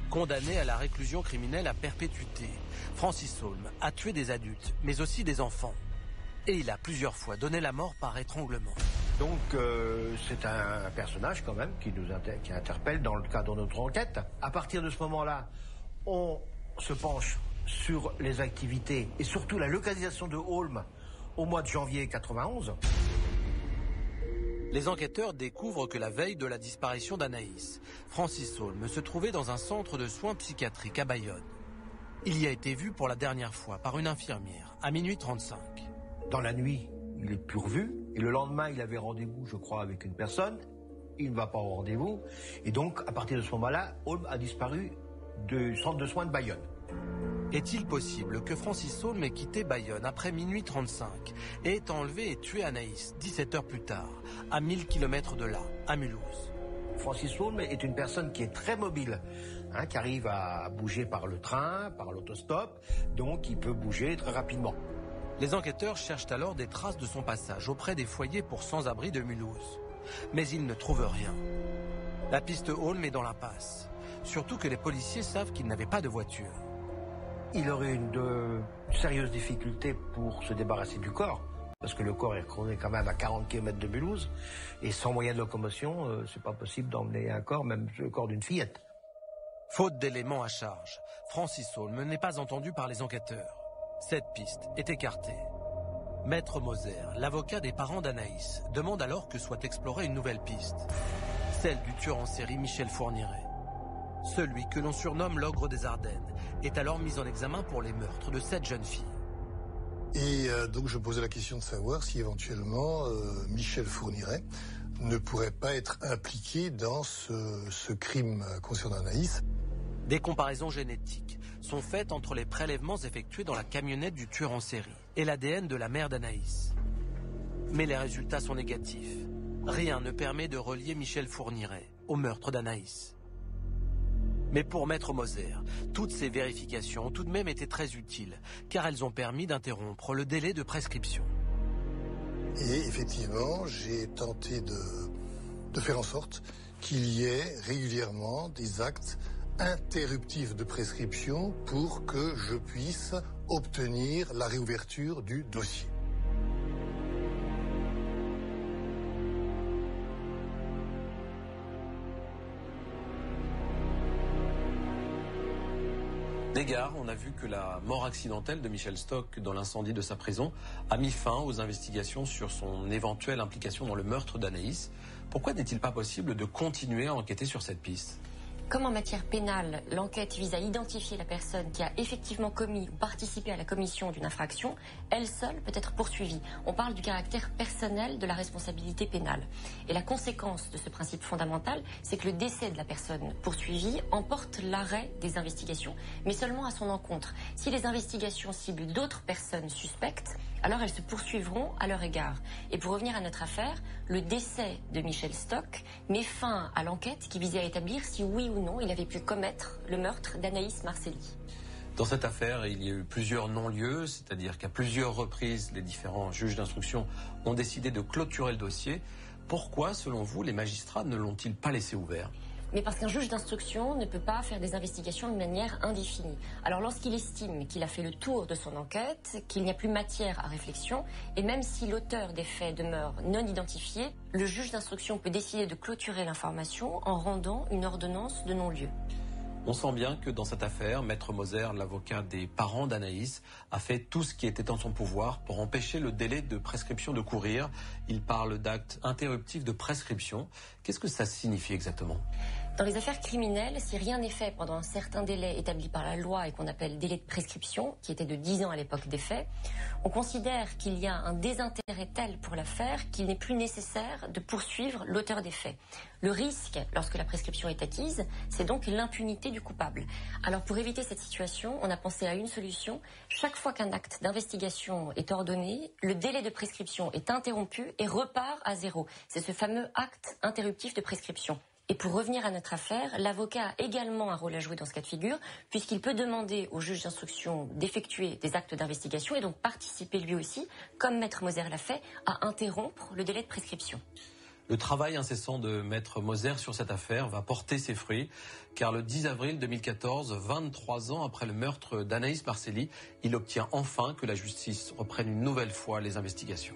Condamné à la réclusion criminelle à perpétuité, Francis Holm a tué des adultes, mais aussi des enfants. Et il a plusieurs fois donné la mort par étranglement. Donc c'est un personnage quand même qui interpelle dans le cadre de notre enquête. À partir de ce moment-là, on se penche sur les activités et surtout la localisation de Holm au mois de janvier 91. Les enquêteurs découvrent que la veille de la disparition d'Anaïs, Francis Holm se trouvait dans un centre de soins psychiatriques à Bayonne. Il y a été vu pour la dernière fois par une infirmière à minuit 35. Dans la nuit, il est plus revu. Et le lendemain, il avait rendez-vous, je crois, avec une personne. il ne va pas au rendez-vous. Et donc, à partir de ce moment-là, Holm a disparu du centre de soins de Bayonne. Est-il possible que Francis Holm ait quitté Bayonne après minuit 35 et ait enlevé et tué Anaïs 17 heures plus tard, à 1000 km de là, à Mulhouse? Francis Holm est une personne qui est très mobile, qui arrive à bouger par le train, par l'autostop, donc il peut bouger très rapidement. Les enquêteurs cherchent alors des traces de son passage auprès des foyers pour sans-abri de Mulhouse. Mais ils ne trouvent rien. La piste Holm est dans l'impasse, surtout que les policiers savent qu'il n'avait pas de voiture. Il aurait eu de sérieuses difficultés pour se débarrasser du corps, parce que le corps est quand même à 40 km de Mulhouse, et sans moyen de locomotion, c'est pas possible d'emmener un corps, même le corps d'une fillette. Faute d'éléments à charge, Francis Holm n'est pas entendu par les enquêteurs. Cette piste est écartée. Maître Moser, l'avocat des parents d'Anaïs, demande alors que soit explorée une nouvelle piste, celle du tueur en série Michel Fourniret. Celui que l'on surnomme l'ogre des Ardennes est alors mis en examen pour les meurtres de 7 jeunes filles. Et donc je posais la question de savoir si éventuellement Michel Fourniret ne pourrait pas être impliqué dans ce crime concernant Anaïs. Des comparaisons génétiques sont faites entre les prélèvements effectués dans la camionnette du tueur en série et l'ADN de la mère d'Anaïs. Mais les résultats sont négatifs. Rien ne permet de relier Michel Fourniret au meurtre d'Anaïs. Mais pour Maître Moser, toutes ces vérifications ont tout de même été très utiles, car elles ont permis d'interrompre le délai de prescription. Et effectivement, j'ai tenté de faire en sorte qu'il y ait régulièrement des actes interruptifs de prescription pour que je puisse obtenir la réouverture du dossier. D'égard, on a vu que la mort accidentelle de Michel Stock dans l'incendie de sa prison a mis fin aux investigations sur son éventuelle implication dans le meurtre d'Anaïs. Pourquoi n'est-il pas possible de continuer à enquêter sur cette piste ? Comme en matière pénale, l'enquête vise à identifier la personne qui a effectivement commis ou participé à la commission d'une infraction, elle seule peut être poursuivie. On parle du caractère personnel de la responsabilité pénale. Et la conséquence de ce principe fondamental, c'est que le décès de la personne poursuivie emporte l'arrêt des investigations, mais seulement à son encontre. Si les investigations ciblent d'autres personnes suspectes, alors elles se poursuivront à leur égard. Et pour revenir à notre affaire, le décès de Michel Stock met fin à l'enquête qui visait à établir si oui ou non il avait pu commettre le meurtre d'Anaïs Marcely. Dans cette affaire, il y a eu plusieurs non-lieux, c'est-à-dire qu'à plusieurs reprises, les différents juges d'instruction ont décidé de clôturer le dossier. Pourquoi, selon vous, les magistrats ne l'ont-ils pas laissé ouvert ? Mais parce qu'un juge d'instruction ne peut pas faire des investigations de manière indéfinie. Alors lorsqu'il estime qu'il a fait le tour de son enquête, qu'il n'y a plus matière à réflexion, et même si l'auteur des faits demeure non identifié, le juge d'instruction peut décider de clôturer l'information en rendant une ordonnance de non-lieu. On sent bien que dans cette affaire, Maître Moser, l'avocat des parents d'Anaïs, a fait tout ce qui était en son pouvoir pour empêcher le délai de prescription de courir. Il parle d'actes interruptifs de prescription. Qu'est-ce que ça signifie exactement ? Dans les affaires criminelles, si rien n'est fait pendant un certain délai établi par la loi et qu'on appelle délai de prescription, qui était de 10 ans à l'époque des faits, on considère qu'il y a un désintérêt tel pour l'affaire qu'il n'est plus nécessaire de poursuivre l'auteur des faits. Le risque, lorsque la prescription est acquise, c'est donc l'impunité du coupable. Alors pour éviter cette situation, on a pensé à une solution. Chaque fois qu'un acte d'investigation est ordonné, le délai de prescription est interrompu et repart à zéro. C'est ce fameux acte interruptif de prescription. Et pour revenir à notre affaire, l'avocat a également un rôle à jouer dans ce cas de figure, puisqu'il peut demander au juge d'instruction d'effectuer des actes d'investigation et donc participer lui aussi, comme Maître Moser l'a fait, à interrompre le délai de prescription. Le travail incessant de Maître Moser sur cette affaire va porter ses fruits, car le 10 avril 2014, 23 ans après le meurtre d'Anaïs Marcely, il obtient enfin que la justice reprenne une nouvelle fois les investigations.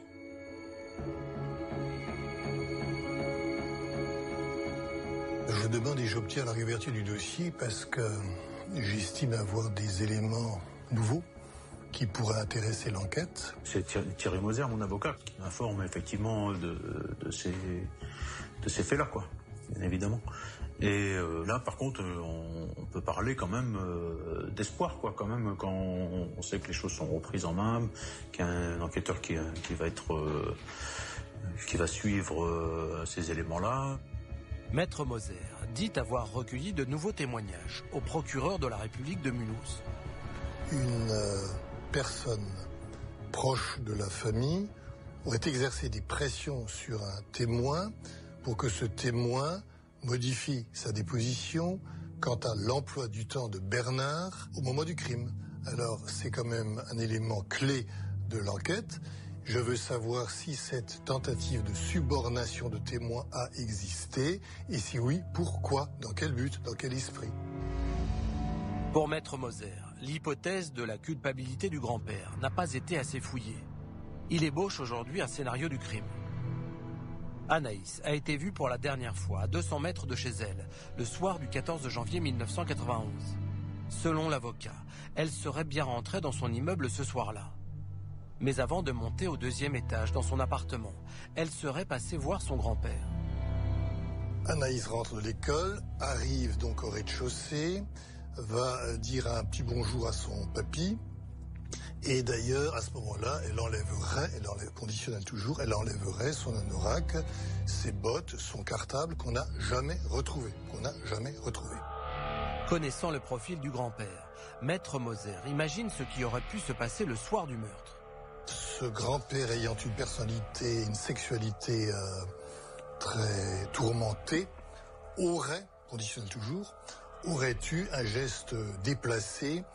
Je demande et j'obtiens la réouverture du dossier parce que j'estime avoir des éléments nouveaux qui pourraient intéresser l'enquête. C'est Thierry Moser, mon avocat, qui m'informe effectivement de ces faits-là, quoi, bien évidemment. Et là, par contre, on peut parler quand même d'espoir, quoi, quand même, quand on sait que les choses sont reprises en main, qu'il y a un enquêteur qui va suivre ces éléments-là. Maître Moser dit avoir recueilli de nouveaux témoignages au procureur de la République de Mulhouse. Une personne proche de la famille aurait exercé des pressions sur un témoin pour que ce témoin modifie sa déposition quant à l'emploi du temps de Bernard au moment du crime. Alors c'est quand même un élément clé de l'enquête. Je veux savoir si cette tentative de subornation de témoin a existé et si oui, pourquoi, dans quel but, dans quel esprit. Pour Maître Moser, l'hypothèse de la culpabilité du grand-père n'a pas été assez fouillée. Il ébauche aujourd'hui un scénario du crime. Anaïs a été vue pour la dernière fois à 200 mètres de chez elle, le soir du 14 janvier 1991. Selon l'avocat, elle serait bien rentrée dans son immeuble ce soir-là. Mais avant de monter au 2e étage dans son appartement, elle serait passée voir son grand-père. Anaïs rentre de l'école, arrive donc au rez-de-chaussée, va dire un petit bonjour à son papy. Et d'ailleurs, à ce moment-là, elle enlèverait son anorak, ses bottes, son cartable qu'on n'a jamais retrouvé. Connaissant le profil du grand-père, Maître Moser imagine ce qui aurait pu se passer le soir du meurtre. Ce grand-père ayant une personnalité, une sexualité très tourmentée, conditionnel toujours, aurait eu un geste déplacé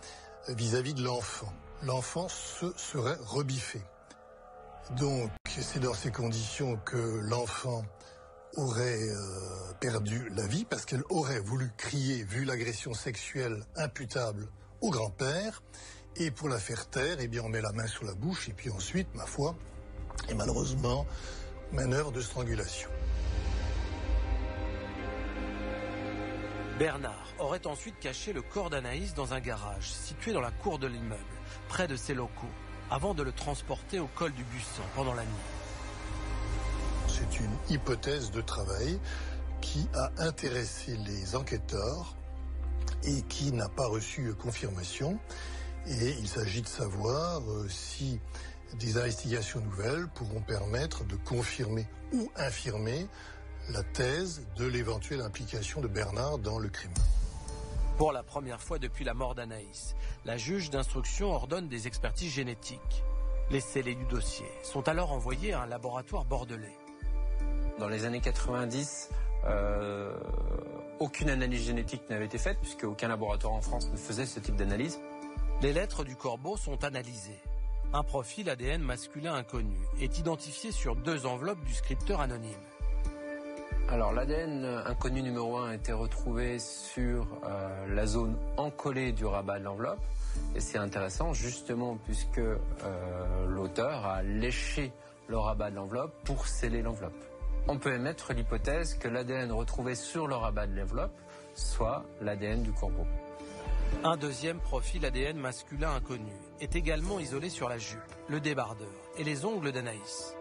vis-à-vis de l'enfant. L'enfant se serait rebiffé. Donc c'est dans ces conditions que l'enfant aurait perdu la vie parce qu'elle aurait voulu crier vu l'agression sexuelle imputable au grand-père. Et pour la faire taire, eh bien, on met la main sur la bouche et puis ensuite, ma foi, et malheureusement, manœuvre de strangulation. Bernard aurait ensuite caché le corps d'Anaïs dans un garage situé dans la cour de l'immeuble, près de ses locaux, avant de le transporter au col du Buisson pendant la nuit. C'est une hypothèse de travail qui a intéressé les enquêteurs et qui n'a pas reçu confirmation. Et il s'agit de savoir si des investigations nouvelles pourront permettre de confirmer ou infirmer la thèse de l'éventuelle implication de Bernard dans le crime. Pour la première fois depuis la mort d'Anaïs, la juge d'instruction ordonne des expertises génétiques. Les scellés du dossier sont alors envoyés à un laboratoire bordelais. Dans les années 90, aucune analyse génétique n'avait été faite puisque aucun laboratoire en France ne faisait ce type d'analyse. Les lettres du corbeau sont analysées. Un profil ADN masculin inconnu est identifié sur 2 enveloppes du scripteur anonyme. Alors l'ADN inconnu numéro 1 a été retrouvé sur la zone encollée du rabat de l'enveloppe. Et c'est intéressant justement puisque l'auteur a léché le rabat de l'enveloppe pour sceller l'enveloppe. On peut émettre l'hypothèse que l'ADN retrouvé sur le rabat de l'enveloppe soit l'ADN du corbeau. Un deuxième profil ADN masculin inconnu est également isolé sur la jupe, le débardeur et les ongles d'Anaïs.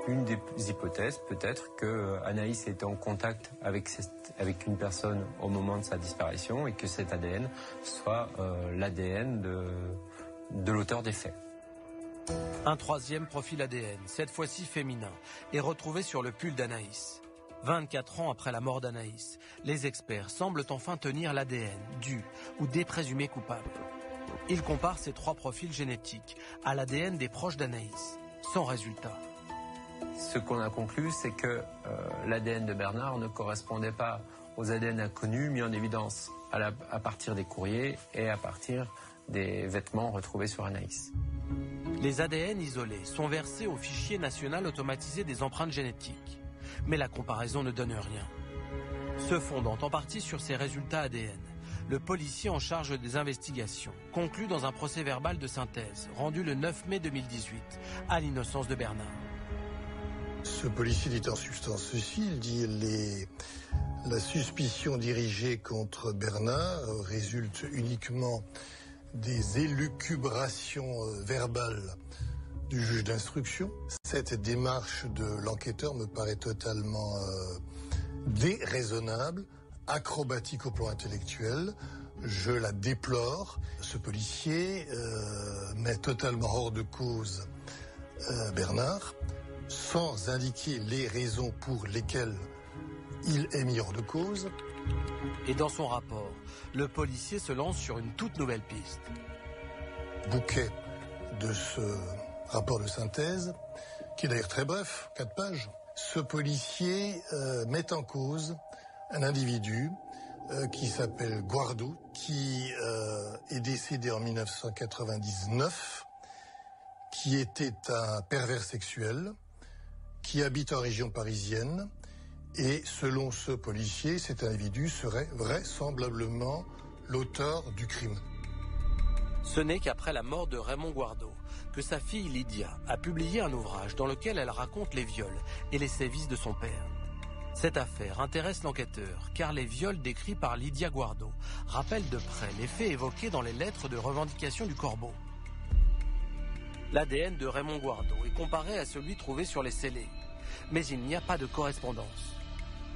Une des hypothèses peut être que Anaïs était en contact avec une personne au moment de sa disparition et que cet ADN soit l'ADN de l'auteur des faits. Un troisième profil ADN, cette fois-ci féminin, est retrouvé sur le pull d'Anaïs. 24 ans après la mort d'Anaïs, les experts semblent enfin tenir l'ADN du ou des présumés coupables. Ils comparent ces 3 profils génétiques à l'ADN des proches d'Anaïs, sans résultat. Ce qu'on a conclu, c'est que l'ADN de Bernard ne correspondait pas aux ADN inconnus mis en évidence à partir des courriers et à partir des vêtements retrouvés sur Anaïs. Les ADN isolés sont versés au fichier national automatisé des empreintes génétiques. Mais la comparaison ne donne rien. Se fondant en partie sur ces résultats ADN, le policier en charge des investigations conclut dans un procès-verbal de synthèse rendu le 9 mai 2018 à l'innocence de Bernard. Ce policier dit en substance ceci, il dit la suspicion dirigée contre Bernard résulte uniquement des élucubrations verbales du juge d'instruction. Cette démarche de l'enquêteur me paraît totalement déraisonnable, acrobatique au plan intellectuel. Je la déplore. Ce policier met totalement hors de cause Bernard, sans indiquer les raisons pour lesquelles il est mis hors de cause. Et dans son rapport, le policier se lance sur une toute nouvelle piste. Bouquet de ce rapport de synthèse, qui est d'ailleurs très bref, 4 pages. Ce policier met en cause un individu qui s'appelle Guardo, qui est décédé en 1999, qui était un pervers sexuel, qui habite en région parisienne, et selon ce policier, cet individu serait vraisemblablement l'auteur du crime. Ce n'est qu'après la mort de Raymond Guardo que sa fille Lydia a publié un ouvrage dans lequel elle raconte les viols et les sévices de son père. Cette affaire intéresse l'enquêteur car les viols décrits par Lydia Guardo rappellent de près les faits évoqués dans les lettres de revendication du Corbeau. L'ADN de Raymond Guardo est comparé à celui trouvé sur les scellés, mais il n'y a pas de correspondance.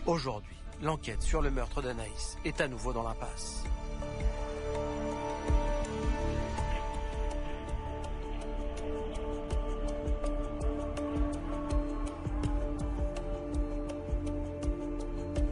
Aujourd'hui, l'enquête sur le meurtre d'Anaïs est à nouveau dans l'impasse.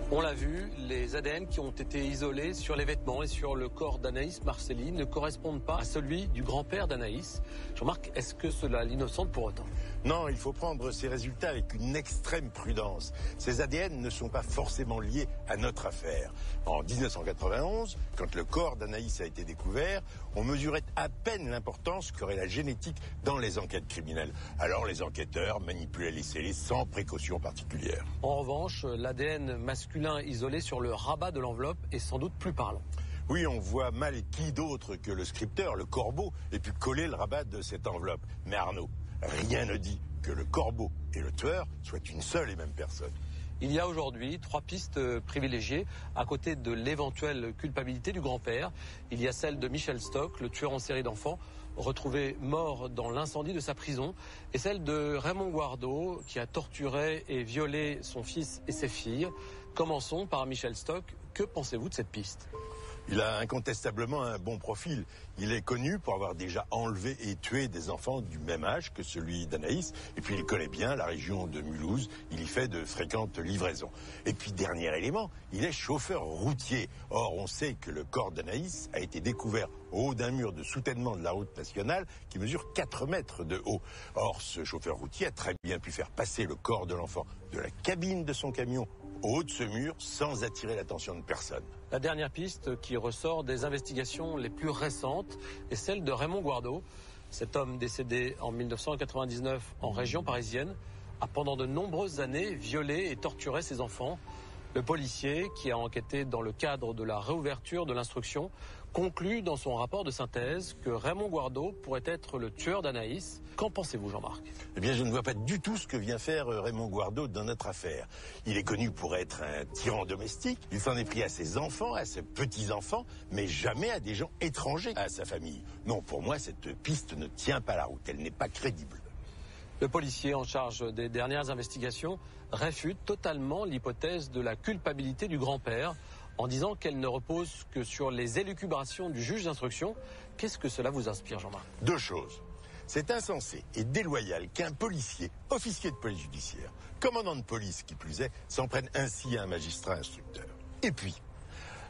On l'a vu, les ADN qui ont été isolés sur les vêtements et sur le corps d'Anaïs Marcely ne correspondent pas à celui du grand-père d'Anaïs. Jean-Marc, est-ce que cela l'innocente pour autant? Non, il faut prendre ces résultats avec une extrême prudence. Ces ADN ne sont pas forcément liés à notre affaire. En 1991, quand le corps d'Anaïs a été découvert, on mesurait à peine l'importance qu'aurait la génétique dans les enquêtes criminelles. Alors les enquêteurs manipulaient les scellés sans précaution particulière. En revanche, l'ADN masculin isolé sur le rabat de l'enveloppe est sans doute plus parlant. Oui, on voit mal qui d'autre que le scripteur, le Corbeau, ait pu coller le rabat de cette enveloppe. Mais Arnaud, rien ne dit que le Corbeau et le tueur soient une seule et même personne. Il y a aujourd'hui 3 pistes privilégiées à côté de l'éventuelle culpabilité du grand-père. Il y a celle de Michel Stock, le tueur en série d'enfants, retrouvé mort dans l'incendie de sa prison, et celle de Raymond Guardo, qui a torturé et violé son fils et ses filles. Commençons par Michel Stock. Que pensez-vous de cette piste ? Il a incontestablement un bon profil. Il est connu pour avoir déjà enlevé et tué des enfants du même âge que celui d'Anaïs. Et puis il connaît bien la région de Mulhouse. Il y fait de fréquentes livraisons. Et puis dernier élément, il est chauffeur routier. Or on sait que le corps d'Anaïs a été découvert au haut d'un mur de soutènement de la route nationale qui mesure 4 mètres de haut. Or ce chauffeur routier a très bien pu faire passer le corps de l'enfant de la cabine de son camion au haut de ce mur sans attirer l'attention de personne. La dernière piste qui ressort des investigations les plus récentes est celle de Raymond Guardo. Cet homme décédé en 1999 en région parisienne a pendant de nombreuses années violé et torturé ses enfants. Le policier, qui a enquêté dans le cadre de la réouverture de l'instruction, conclut dans son rapport de synthèse que Raymond Guardo pourrait être le tueur d'Anaïs. Qu'en pensez-vous, Jean-Marc ? Eh bien, je ne vois pas du tout ce que vient faire Raymond Guardo dans notre affaire. Il est connu pour être un tyran domestique. Il s'en est pris à ses enfants, à ses petits-enfants, mais jamais à des gens étrangers à sa famille. Non, pour moi, cette piste ne tient pas la route. Elle n'est pas crédible. Le policier en charge des dernières investigations réfute totalement l'hypothèse de la culpabilité du grand-père en disant qu'elle ne repose que sur les élucubrations du juge d'instruction. Qu'est-ce que cela vous inspire, Jean-Marc ? 2 choses. C'est insensé et déloyal qu'un policier, officier de police judiciaire, commandant de police qui plus est, s'en prenne ainsi à un magistrat instructeur. Et puis,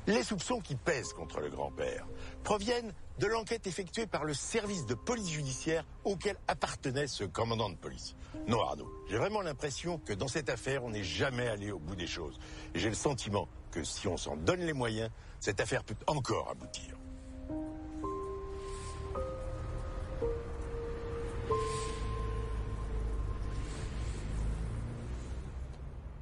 les soupçons qui pèsent contre le grand-père proviennent de l'enquête effectuée par le service de police judiciaire auquel appartenait ce commandant de police. Non, Arnaud, j'ai vraiment l'impression que dans cette affaire, on n'est jamais allé au bout des choses. Et j'ai le sentiment que si on s'en donne les moyens, cette affaire peut encore aboutir.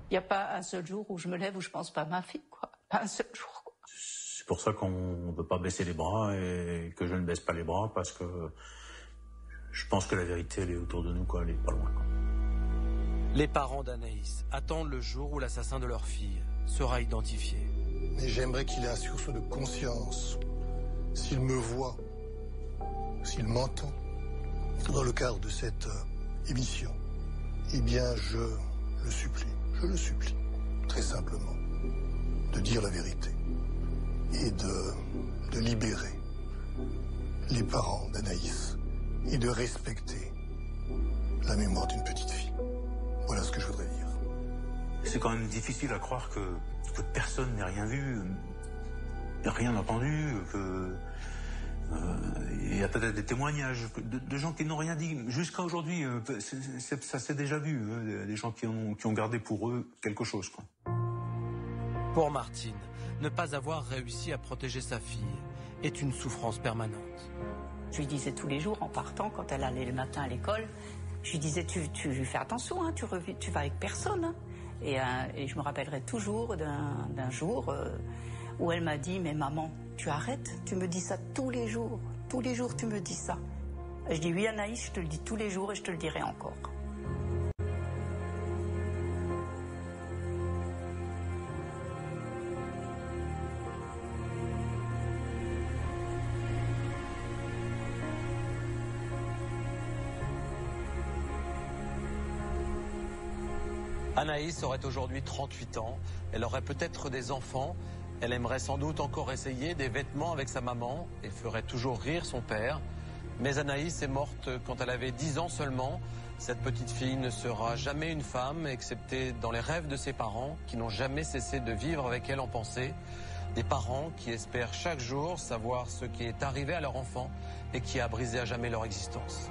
Il n'y a pas un seul jour où je me lève où je pense pas à ma fille, quoi. Pas un seul jour, quoi. C'est pour ça qu'on ne peut pas baisser les bras et que je ne baisse pas les bras parce que je pense que la vérité, elle est autour de nous, quoi. Elle est pas loin, quoi. Les parents d'Anaïs attendent le jour où l'assassin de leur fille sera identifié. Mais j'aimerais qu'il ait un sursaut de conscience. S'il me voit, s'il m'entend, dans le cadre de cette émission, eh bien, je le supplie, très simplement, de dire la vérité et de libérer les parents d'Anaïs et de respecter la mémoire d'une petite fille. Voilà ce que je voudrais dire. c'est quand même difficile à croire que personne n'ait rien vu, rien entendu, que il y a peut-être des témoignages de gens qui n'ont rien dit. Jusqu'à aujourd'hui, ça s'est déjà vu, des gens qui ont gardé pour eux quelque chose, quoi. Pour Martine, ne pas avoir réussi à protéger sa fille est une souffrance permanente. Je lui disais tous les jours en partant, quand elle allait le matin à l'école, je lui disais tu fais attention, hein, tu vas avec personne. Hein. Et je me rappellerai toujours d'un jour où elle m'a dit, mais maman, tu arrêtes, tu me dis ça tous les jours tu me dis ça. Et je dis oui Anaïs, je te le dis tous les jours et je te le dirai encore. Anaïs aurait aujourd'hui 38 ans, elle aurait peut-être des enfants, elle aimerait sans doute encore essayer des vêtements avec sa maman et ferait toujours rire son père. Mais Anaïs est morte quand elle avait 10 ans seulement. Cette petite fille ne sera jamais une femme, excepté dans les rêves de ses parents qui n'ont jamais cessé de vivre avec elle en pensée. Des parents qui espèrent chaque jour savoir ce qui est arrivé à leur enfant et qui a brisé à jamais leur existence.